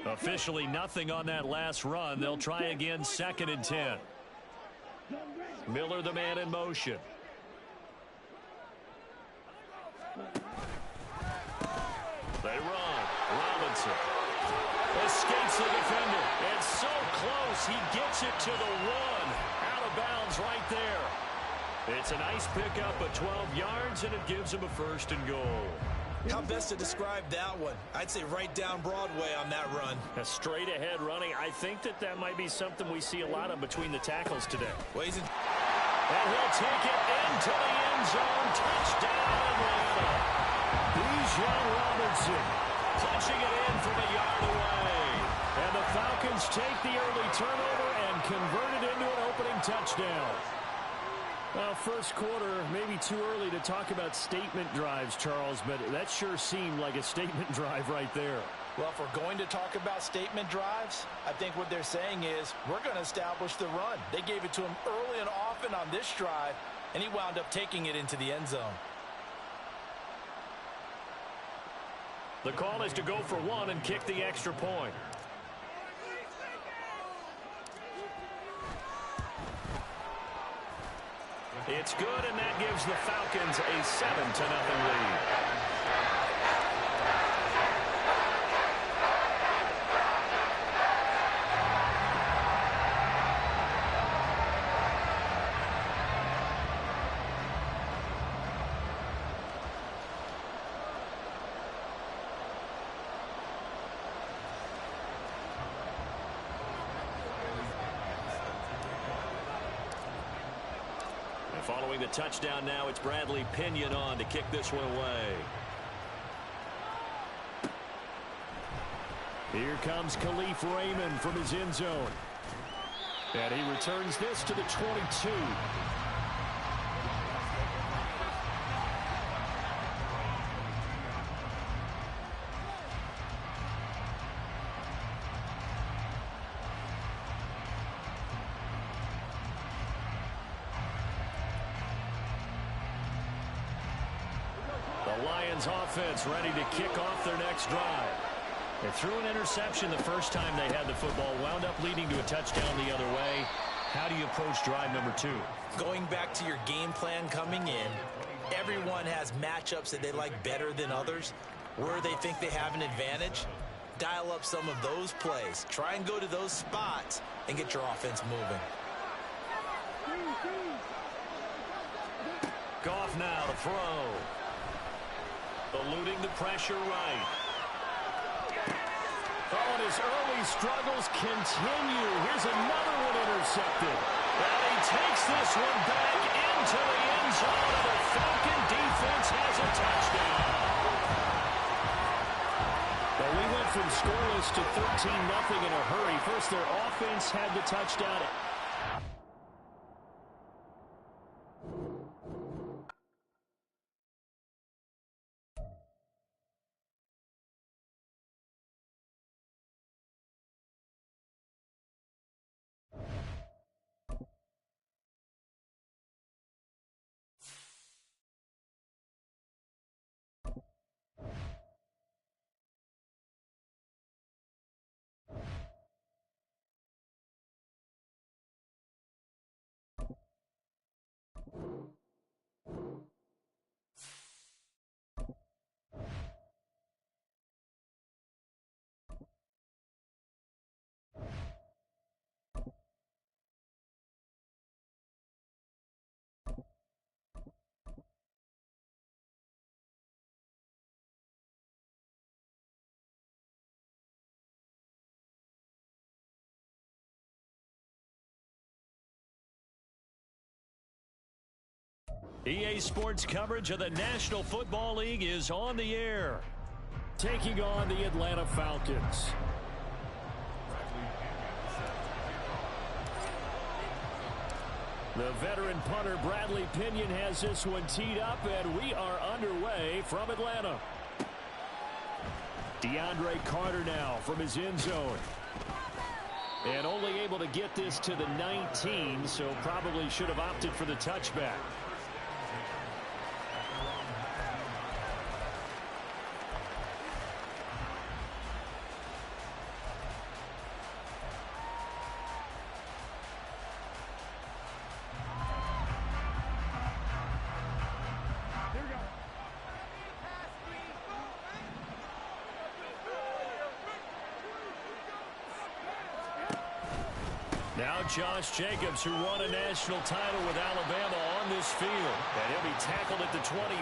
Officially nothing on that last run. They'll try again, 2nd and 10. Miller, the man in motion. They run. Robinson escapes the defender. It's so close. He gets it to the 1. Out of bounds right there. It's a nice pickup of 12 yards, and it gives him a 1st and goal. How best to describe that one? I'd say right down Broadway on that run. A straight ahead running. I think that might be something we see a lot of between the tackles today. Well, he's in. And he'll take it into the end zone. Touchdown, Atlanta. Bijan Robinson punching it in from a yard away. And the Falcons take the early turnover and convert it into an opening touchdown. Well, first quarter, maybe too early to talk about statement drives, Charles, but that sure seemed like a statement drive right there. Well, if we're going to talk about statement drives, I think what they're saying is we're going to establish the run. They gave it to him early and often on this drive, and he wound up taking it into the end zone. The call is to go for 1 and kick the extra point. It's good, and that gives the Falcons a 7-0 lead. Following the touchdown now, it's Bradley Pinion on to kick this one away. Here comes Khalif Raymond from his end zone. And he returns this to the 22. Offense ready to kick off their next drive. They threw an interception the first time they had the football, wound up leading to a touchdown the other way. How do you approach drive number 2? Going back to your game plan coming in, everyone has matchups that they like better than others. Where they think they have an advantage, dial up some of those plays. Try and go to those spots and get your offense moving. Goff now to throw. Eluding the pressure right. Oh, and his early struggles continue. Here's another one intercepted. And he takes this one back into the end zone, and the Falcon defense has a touchdown. Well, we went from scoreless to 13-0 in a hurry. First, their offense had the touchdown. EA Sports coverage of the National Football League is on the air. Taking on the Atlanta Falcons. The veteran punter Bradley Pinion has this one teed up, and we are underway from Atlanta. DeAndre Carter now from his end zone. And only able to get this to the 19, so probably should have opted for the touchback. Now Josh Jacobs, who won a national title with Alabama, on this field. And he'll be tackled at the 23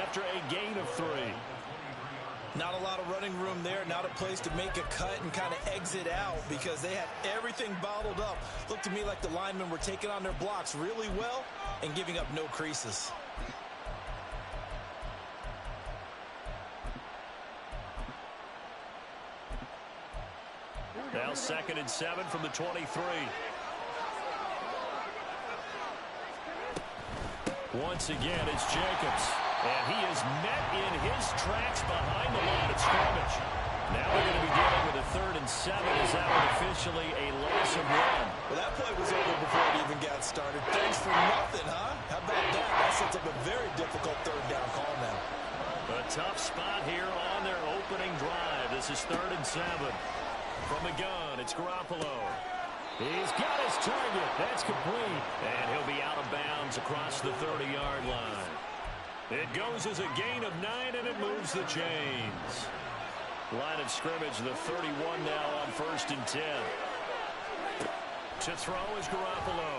after a gain of 3. Not a lot of running room there. Not a place to make a cut and kind of exit out because they had everything bottled up. Looked to me like the linemen were taking on their blocks really well and giving up no creases. Now 2nd and 7 from the 23. Once again, it's Jacobs. And he is met in his tracks behind the line of scrimmage. Now we're going to be dealing with a 3rd and 7 as that was officially a loss of 1. Well, that play was over before it even got started. Thanks for nothing, huh? How about that? That sets up a very difficult 3rd down call now. A tough spot here on their opening drive. This is 3rd and 7. From the gun, it's Garoppolo. He's got his target. That's complete. And he'll be out of bounds across the 30-yard line. It goes as a gain of 9, and it moves the chains. Line of scrimmage, the 31 now on 1st and 10. To throw is Garoppolo.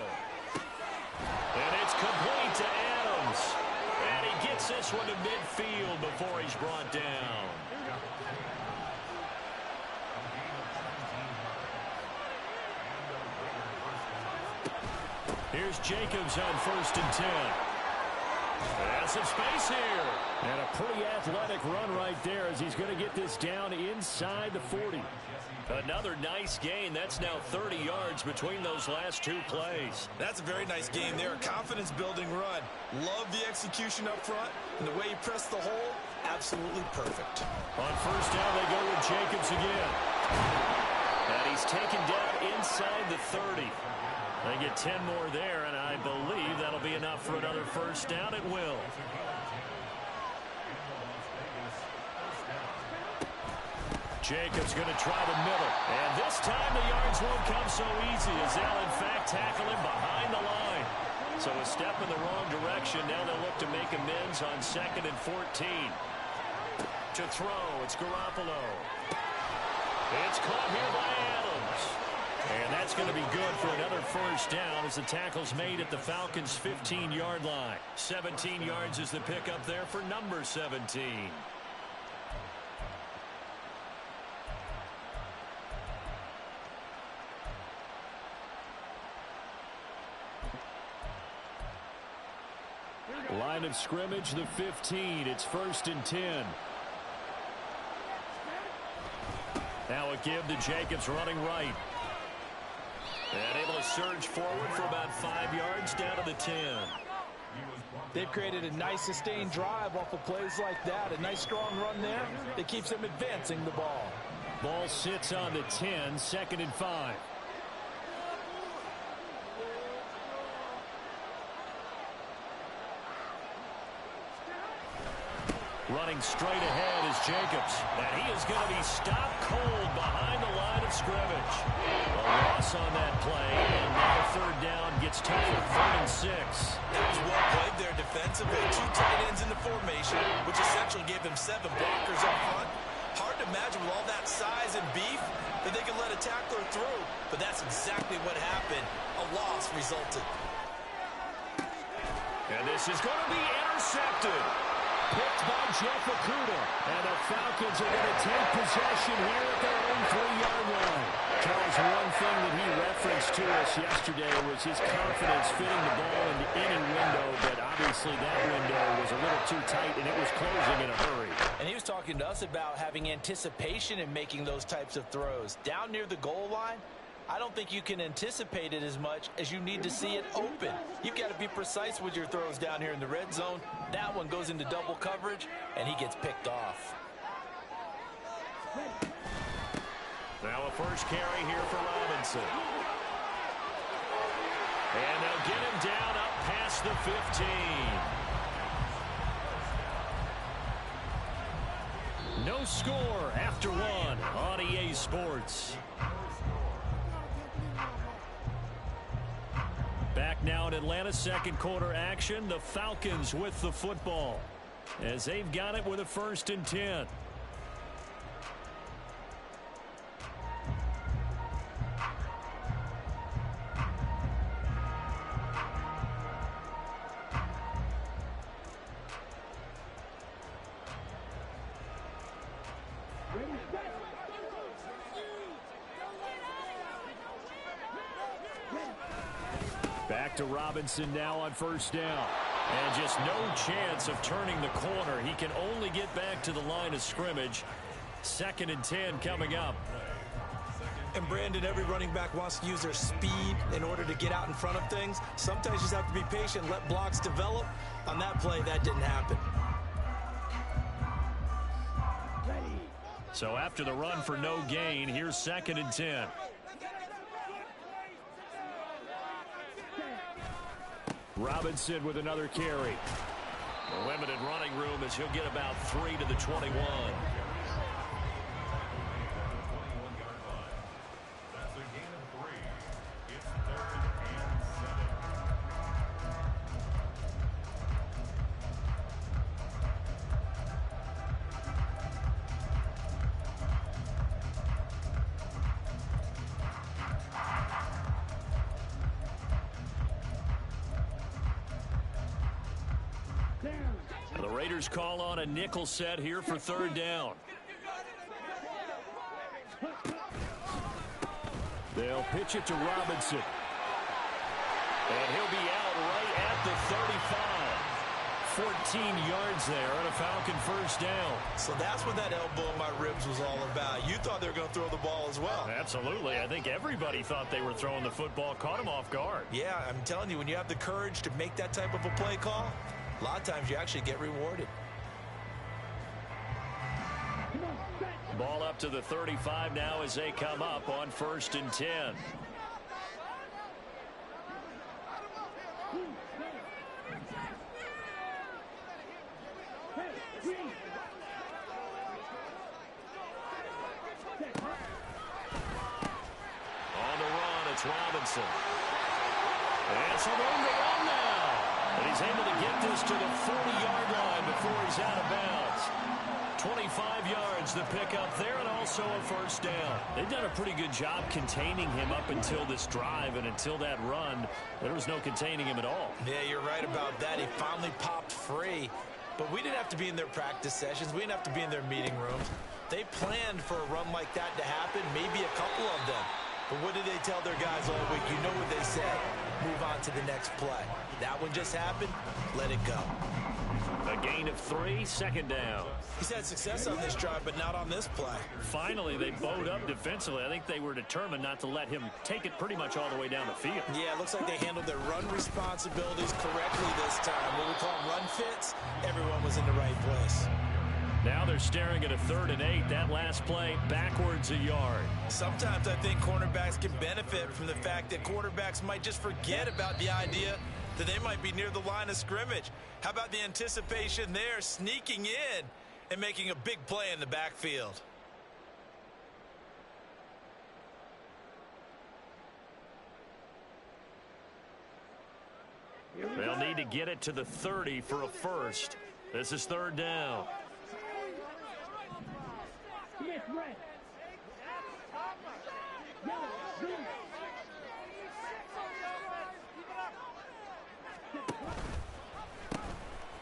And it's complete to Adams. And he gets this one to midfield before he's brought down. Here's Jacobs on 1st and 10. Has some space here. And a pretty athletic run right there as he's going to get this down inside the 40. Another nice gain. That's now 30 yards between those last 2 plays. That's a very nice game there. A confidence-building run. Love the execution up front. And the way he pressed the hole, absolutely perfect. On 1st down, they go with Jacobs again. And he's taken down inside the 30. They get 10 more there, and I believe that'll be enough for another 1st down. It will. Jacobs going to try the middle. And this time the yards won't come so easy as they'll, in fact, tackle him behind the line. So a step in the wrong direction. Now they'll look to make amends on 2nd and 14. To throw, it's Garoppolo. It's caught here by Adams. And that's going to be good for another 1st down as the tackle's made at the Falcons' 15-yard line. 17 yards is the pickup there for number 17. Line of scrimmage, the 15. It's 1st and 10. Now a give to Jacobs running right. And able to surge forward for about 5 yards down to the 10. They've created a nice sustained drive off of plays like that. A nice strong run there that keeps them advancing the ball. Ball sits on the 10, 2nd and 5. Running straight ahead is Jacobs. And he is going to be stopped cold behind the line of scrimmage. A loss on that play, and now 3rd down gets tougher, 3rd and 6. That was well played there defensively. 2 tight ends in the formation, which essentially gave them 7 blockers up front. Hard to imagine with all that size and beef that they could let a tackler through, but that's exactly what happened. A loss resulted. And this is going to be intercepted. picked by JefeToe. And the Falcons are going to take possession here at their own 3-yard line. Charles, one thing that he referenced to us yesterday was his confidence fitting the ball into any window, but obviously that window was a little too tight, and it was closing in a hurry. And he was talking to us about having anticipation in making those types of throws. Down near the goal line, I don't think you can anticipate it as much as you need to see it open. You've got to be precise with your throws down here in the red zone. That one goes into double coverage, and he gets picked off. Now a first carry here for Robinson. And they'll get him down up past the 15. No score after one on EA Sports. Back now in Atlanta, second quarter action. The Falcons with the football as they've got it with a 1st and 10. Back to Robinson now on 1st down. And just no chance of turning the corner. He can only get back to the line of scrimmage. 2nd and 10 coming up. And Brandon, every running back wants to use their speed in order to get out in front of things. Sometimes you just have to be patient, let blocks develop. On that play, that didn't happen. So after the run for no gain, here's 2nd and 10. Robinson with another carry. A limited running room as he'll get about 3 to the 21. That's a gain of 3. It's 3rd and 7. The Raiders call on a nickel set here for 3rd down. They'll pitch it to Robinson. And he'll be out right at the 35. 14 yards there and a Falcon 1st down. So that's what that elbow in my ribs was all about. You thought they were going to throw the ball as well. Absolutely. I think everybody thought they were throwing the football, caught him off guard. Yeah, I'm telling you, when you have the courage to make that type of a play call, a lot of times you actually get rewarded. Ball up to the 35 now as they come up on 1st and 10. On the run, it's Robinson. And some room to run now. And he's able to get this to the 40-yard line before he's out of bounds. 25 yards the pickup there, and also a 1st down. They've done a pretty good job containing him up until this drive, and until that run, there was no containing him at all. Yeah, you're right about that. He finally popped free. But we didn't have to be in their practice sessions. We didn't have to be in their meeting rooms. They planned for a run like that to happen, maybe a couple of them. But what did they tell their guys all week? You know what they said. Move on to the next play. That one just happened. Let it go. A gain of 3, 2nd down. He's had success on this drive, but not on this play. Finally, they bowed up defensively. I think they were determined not to let him take it pretty much all the way down the field. Yeah, it looks like they handled their run responsibilities correctly this time. What we call run fits, everyone was in the right place. Now they're staring at a 3rd and 8. That last play, backwards a yard. Sometimes I think cornerbacks can benefit from the fact that quarterbacks might just forget about the idea that they might be near the line of scrimmage. How about the anticipation there, sneaking in and making a big play in the backfield? They'll need to get it to the 30 for a 1st. This is 3rd down.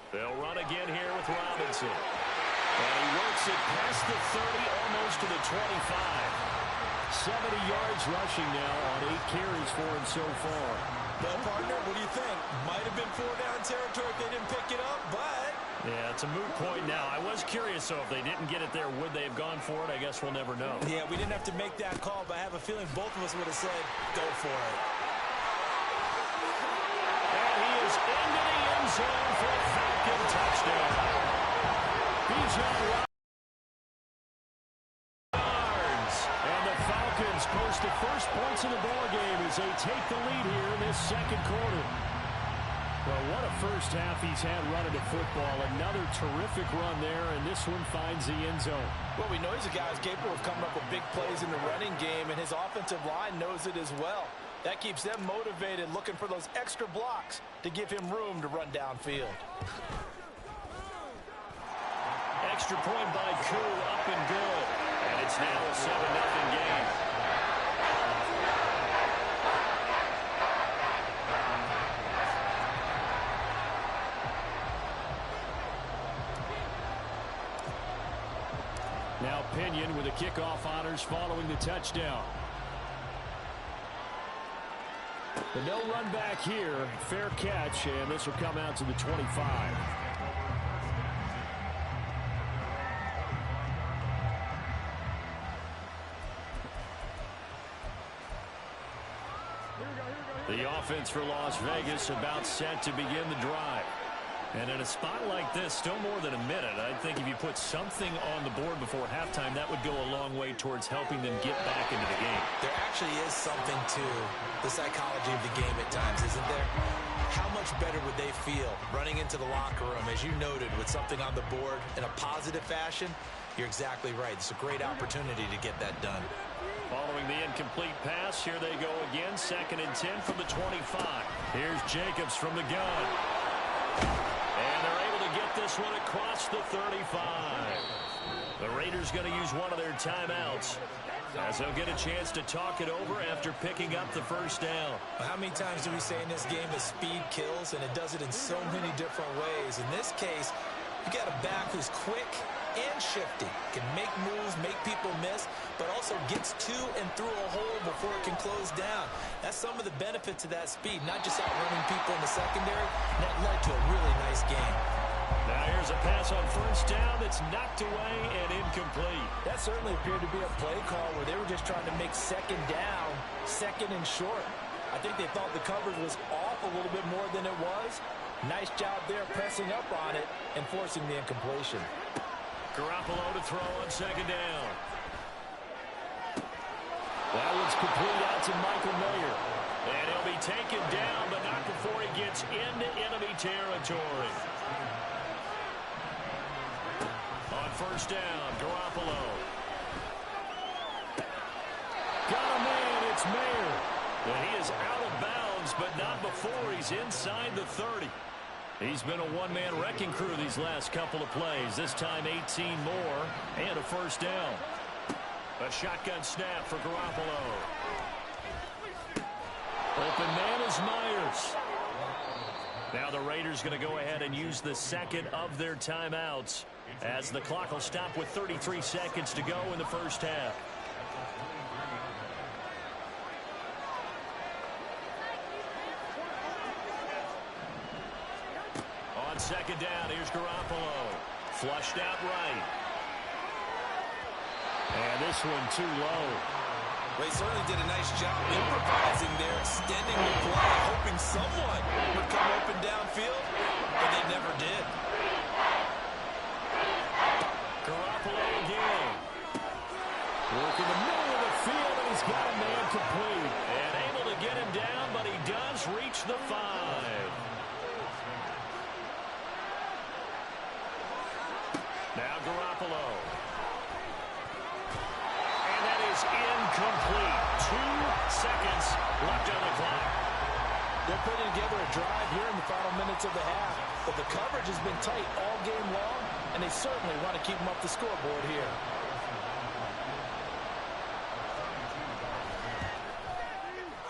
They'll run again here with Robinson. And he works it past the 30, almost to the 25. 70 yards rushing now on 8 carries for him so far. Well, partner, what do you think? Might have been 4-down territory if they didn't pick it up, but... Yeah, it's a moot point now. I was curious, so if they didn't get it there, would they have gone for it? I guess we'll never know. Yeah, we didn't have to make that call, but I have a feeling both of us would have said, go for it. And he is into the end zone for a Falcon touchdown. Bijan yards. And the Falcons post the first points in the ball game as they take the lead here in this second quarter. Well, what a first half he's had running the football. Another terrific run there, and this one finds the end zone. Well, we know he's a guy who's capable of coming up with big plays in the running game, and his offensive line knows it as well. That keeps them motivated, looking for those extra blocks to give him room to run downfield. Extra point by Koo, up and good. And it's now a 7-0 game. Now Pinion with the kickoff honors following the touchdown. The no run back here, fair catch, and this will come out to the 25. The offense for Las Vegas about set to begin the drive. And in a spot like this, still more than a minute, I think if you put something on the board before halftime, that would go a long way towards helping them get back into the game. There actually is something to the psychology of the game at times, isn't there? How much better would they feel running into the locker room, as you noted, with something on the board in a positive fashion? You're exactly right. It's a great opportunity to get that done. Following the incomplete pass, here they go again, 2nd and 10 from the 25. Here's Jacobs from the gun. And they're able to get this one across the 35. The Raiders going to use one of their timeouts as they'll get a chance to talk it over after picking up the first down. How many times do we say in this game that speed kills, and it does it in so many different ways? In this case, you got a back who's quick and shifty, can make moves, make people miss, but also gets to and through a hole before it can close down. That's some of the benefits of that speed, not just outrunning people in the secondary. And that led to a really nice game. Now here's a pass on first down that's knocked away and incomplete. That certainly appeared to be a play call where they were just trying to make second down, second and short. I think they thought the coverage was off a little bit more than it was. Nice job there pressing up on it and forcing the incompletion. Garoppolo to throw on second down. That one's complete out to Michael Mayer. And he'll be taken down, but not before he gets into enemy territory. On first down, Garoppolo. Got a man, it's Mayer. And he is out of bounds, but not before he's inside the 30. He's been a one-man wrecking crew these last couple of plays. This time 18 more and a first down. A shotgun snap for Garoppolo. Open man is Myers. Now the Raiders going to go ahead and use the second of their timeouts as the clock will stop with 33 seconds to go in the first half. On second down, here's Garoppolo. Flushed out right. And this one too low. Well, he certainly did a nice job improvising there, extending the play, hoping someone would come open downfield, but they never did. Garoppolo again. Working the middle of the field, and he's got a man complete. And able to get him down, but he does reach the 5. Now Garoppolo. And that is incomplete. 2 seconds left on the clock. They're putting together a drive here in the final minutes of the half, but the coverage has been tight all game long, and they certainly want to keep them up the scoreboard here.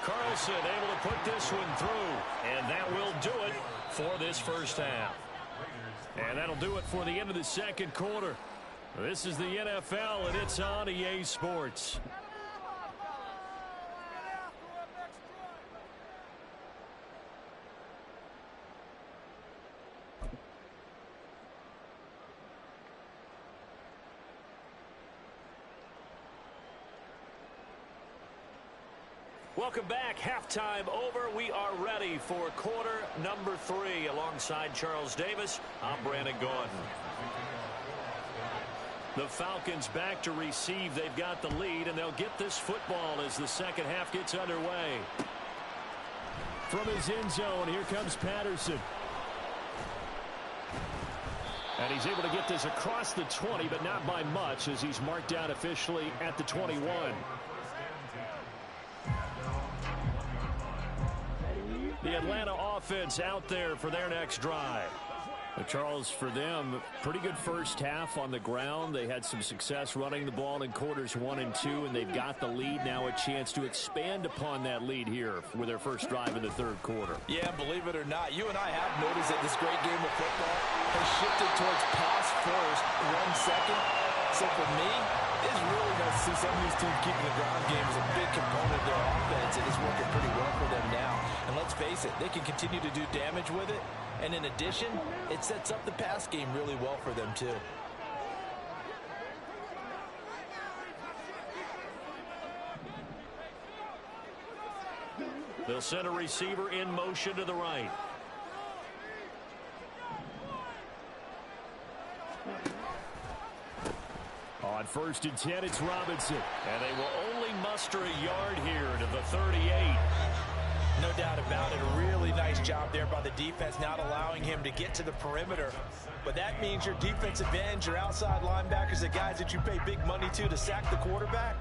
Carlson able to put this one through, and that will do it for this first half. Raiders. And that'll do it for the end of the second quarter. This is the NFL, and it's on EA Sports. Welcome back. Halftime over. We are ready for quarter number 3. Alongside Charles Davis, I'm Brandon Gordon. The Falcons back to receive. They've got the lead, and they'll get this football as the second half gets underway. From his end zone, here comes Patterson. And he's able to get this across the 20, but not by much, as he's marked out officially at the 21. The Atlanta offense out there for their next drive. Charles, for them, pretty good first half on the ground. They had some success running the ball in quarters 1 and 2, and they've got the lead now, a chance to expand upon that lead here with their first drive in the third quarter. Yeah, believe it or not, you and I have noticed that this great game of football has shifted towards pass first, run second. So for me, it's really nice to see some of these teams keeping the ground game as a big component of their offense, and it's working pretty well for them now. And let's face it, they can continue to do damage with it. And in addition, it sets up the pass game really well for them, too. They'll send a receiver in motion to the right. On 1st and 10, it's Robinson. And they will only muster a yard here to the 38. No doubt about it. A really nice job there by the defense, not allowing him to get to the perimeter. But that means your defensive ends, your outside linebackers, the guys that you pay big money to sack the quarterback,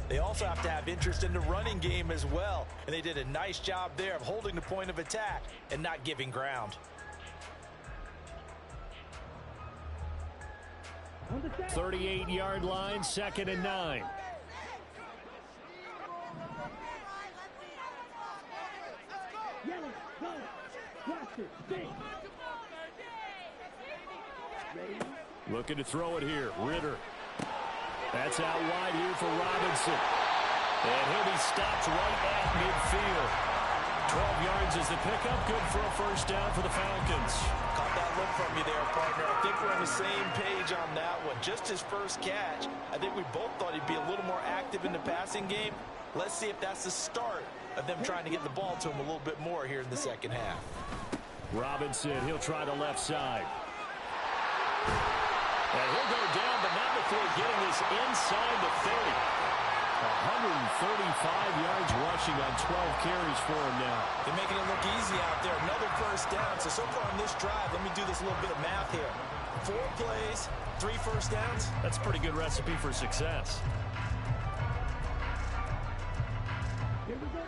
they also have to have interest in the running game as well. And they did a nice job there of holding the point of attack and not giving ground. 38-yard line, 2nd and 9. Looking to throw it here. Ritter. That's out wide here for Robinson. And he'll be stopped right at midfield. 12 yards is the pickup. Good for a first down for the Falcons. Caught that look from you there, partner. I think we're on the same page on that one. Just his first catch. I think we both thought he'd be a little more active in the passing game. Let's see if that's the start of them trying to get the ball to him a little bit more here in the second half. Robinson, he'll try the left side. And he'll go down, but not before getting this inside the 30. 135 yards rushing on 12 carries for him now. They're making it look easy out there. Another first down. So far on this drive, let me do this little bit of math here. 4 plays, 3 first downs. That's a pretty good recipe for success. Here we go.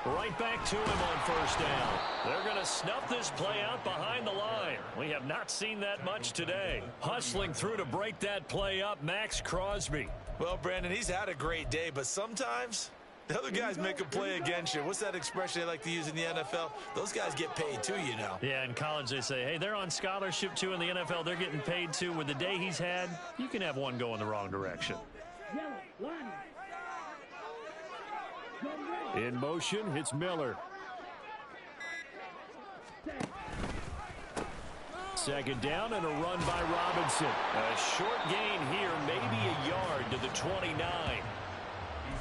Right back to him on first down. They're going to snuff this play out behind the line. We have not seen that much today. Hustling through to break that play up, Max Crosby. Well, Brandon, he's had a great day, but sometimes the other guys make a play against you. What's that expression they like to use in the NFL? Those guys get paid too, you know. Yeah, in college they say, hey, they're on scholarship too. In the NFL, they're getting paid too. With the day he's had, you can have one go in the wrong direction. In motion, it's Miller. 2nd down and a run by Robinson. A short gain here, maybe a yard to the 29.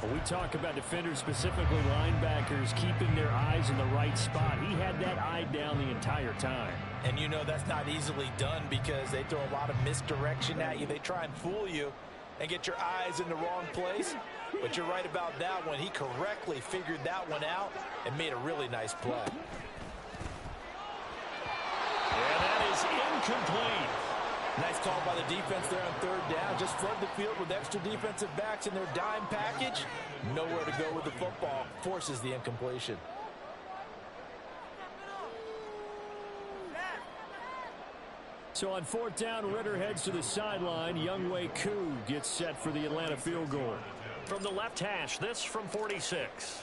When we talk about defenders, specifically linebackers, keeping their eyes in the right spot, he had that eye down the entire time. And you know that's not easily done because they throw a lot of misdirection at you. They try and fool you and get your eyes in the wrong place. But you're right about that one. He correctly figured that one out and made a really nice play. And that is incomplete. Nice call by the defense there on 3rd down. Just flood the field with extra defensive backs in their dime package. Nowhere to go with the football. Forces the incompletion. So on fourth down, Ritter heads to the sideline. Younghoe Koo gets set for the Atlanta field goal. From the left hash, this from 46.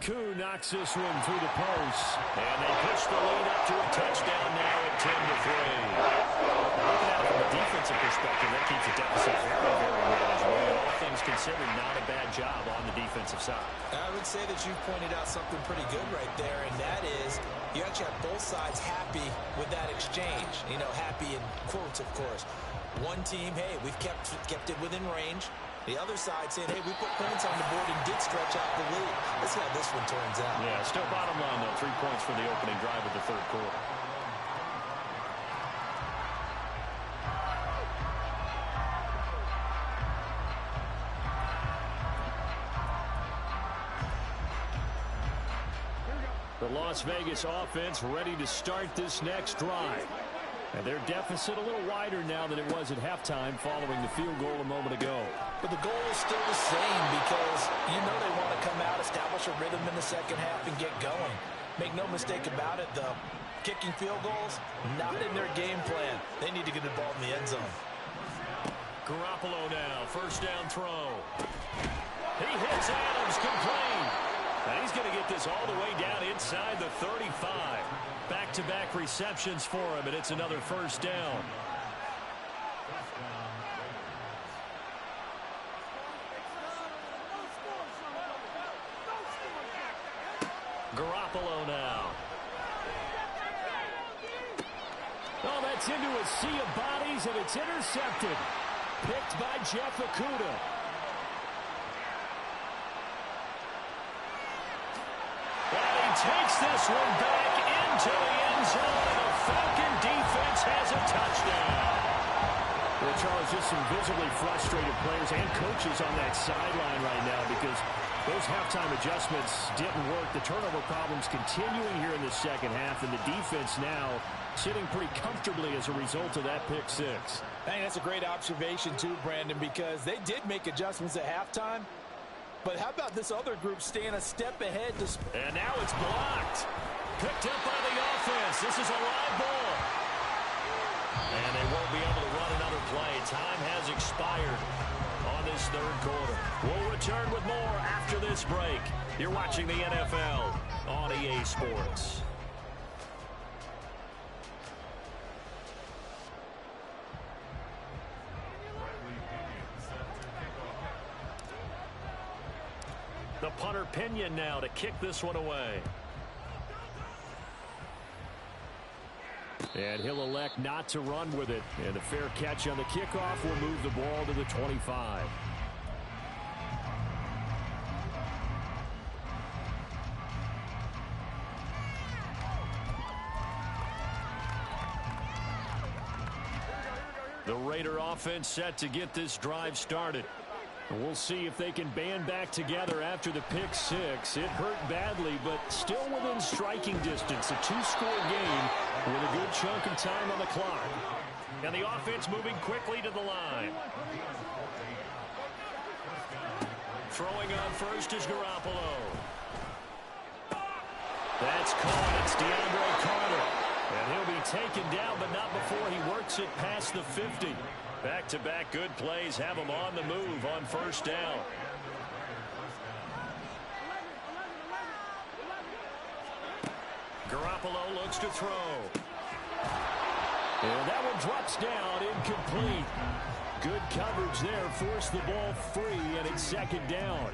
Koo knocks this one through the post. And they push the lead up to a touchdown now at 10-3. Looking at it from a defensive perspective, that keeps the deficit very, very well as well. All things considered, not a bad job on the defensive side. I would say that you pointed out something pretty good right there, and that is you actually have both sides happy with that exchange. You know, happy in quotes, of course. One team, hey, we've kept it within range. The other side saying, hey, we put points on the board and did stretch out the lead. Let's see how this one turns out. Yeah, still bottom line, though. 3 points for the opening drive of the third quarter. The Las Vegas offense ready to start this next drive. And their deficit a little wider now than it was at halftime following the field goal a moment ago. But the goal is still the same because you know they want to come out, establish a rhythm in the second half, and get going. Make no mistake about it, though. Kicking field goals, not in their game plan. They need to get the ball in the end zone. Garoppolo now, first down throw. He hits Adams, complete. Now he's going to get this all the way down inside the 35. Back-to-back receptions for him, and it's another first down. Garoppolo now. Oh, that's into a sea of bodies, and it's intercepted. Picked by JefeToe. And he takes this one back into the end zone, and the Falcon defense has a touchdown. Well, Charles, just some visibly frustrated players and coaches on that sideline right now because those halftime adjustments didn't work. The turnover problems continuing here in the second half, and the defense now sitting pretty comfortably as a result of that pick six. I think that's a great observation too, Brandon, because they did make adjustments at halftime. But how about this other group staying a step ahead? And now it's blocked. Picked up by the offense. This is a live ball. And they won't be able to run another play. Time has expired on this third quarter. We'll return with more after this break. You're watching the NFL on EA Sports. The punter Pinion now to kick this one away. And he'll elect not to run with it. And a fair catch on the kickoff will move the ball to the 25. The Raider offense set to get this drive started. And we'll see if they can band back together after the pick six. It hurt badly, but still within striking distance. A two-score game with a good chunk of time on the clock. And the offense moving quickly to the line. Throwing on first is Garoppolo. That's caught. It's DeAndre Carter. And he'll be taken down, but not before he works it past the 50. Back-to-back good plays have him on the move on first down. Garoppolo looks to throw. And that one drops down, incomplete. Good coverage there, forced the ball free, and it's second down.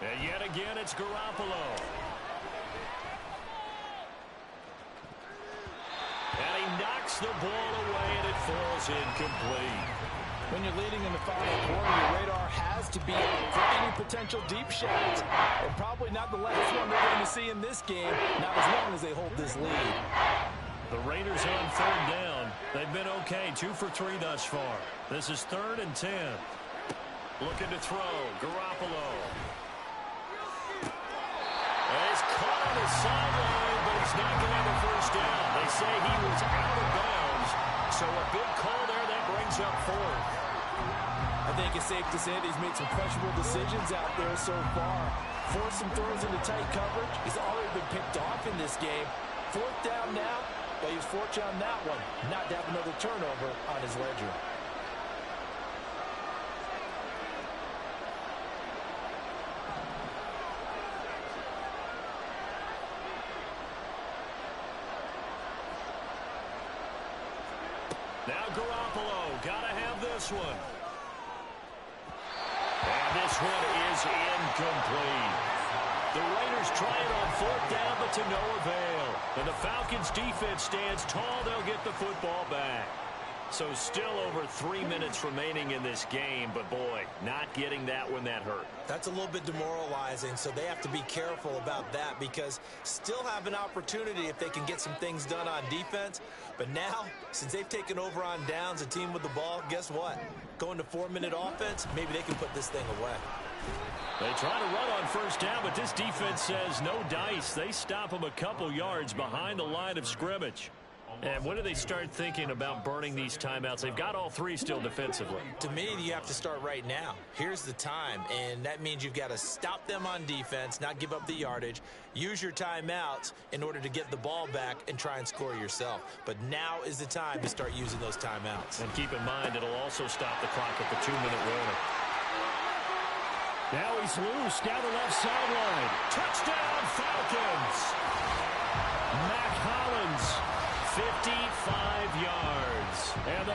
And yet again, it's Garoppolo. And he knocks the ball away, and it falls incomplete. When you're leading in the final quarter, your radar has to be out for any potential deep shots. And probably not the last one they're going to see in this game, not as long as they hold this lead. The Raiders on third down. They've been okay, 2 for 3 thus far. This is 3rd and 10. Looking to throw, Garoppolo. He's caught on the sideline, but he's not going to have a first down. They say he was out So a big call there that brings up fourth. I think it's safe to say that he's made some questionable decisions out there so far. Forced some throws into tight coverage. He's already been picked off in this game. Fourth down now, but he's fortunate on that one not to have another turnover on his ledger. Now Garoppolo, gotta have this one. And this one is incomplete. The Raiders try it on fourth down, but to no avail. And the Falcons' defense stands tall. They'll get the football back. So still over 3 minutes remaining in this game, but boy, not getting that one, that hurt. That's a little bit demoralizing, so they have to be careful about that because still have an opportunity if they can get some things done on defense. But now, since they've taken over on downs, a team with the ball, guess what? Going to 4-minute offense, maybe they can put this thing away. They try to run on first down, but this defense says no dice. They stop them a couple yards behind the line of scrimmage. And when do they start thinking about burning these timeouts? They've got all three still defensively. To me, you have to start right now. Here's the time, and that means you've got to stop them on defense, not give up the yardage, use your timeouts in order to get the ball back and try and score yourself. But now is the time to start using those timeouts. And keep in mind, it'll also stop the clock at the 2-minute warning. Now he's loose down the left sideline. Touchdown, Falcons! Mac Hollins, 55 yards. And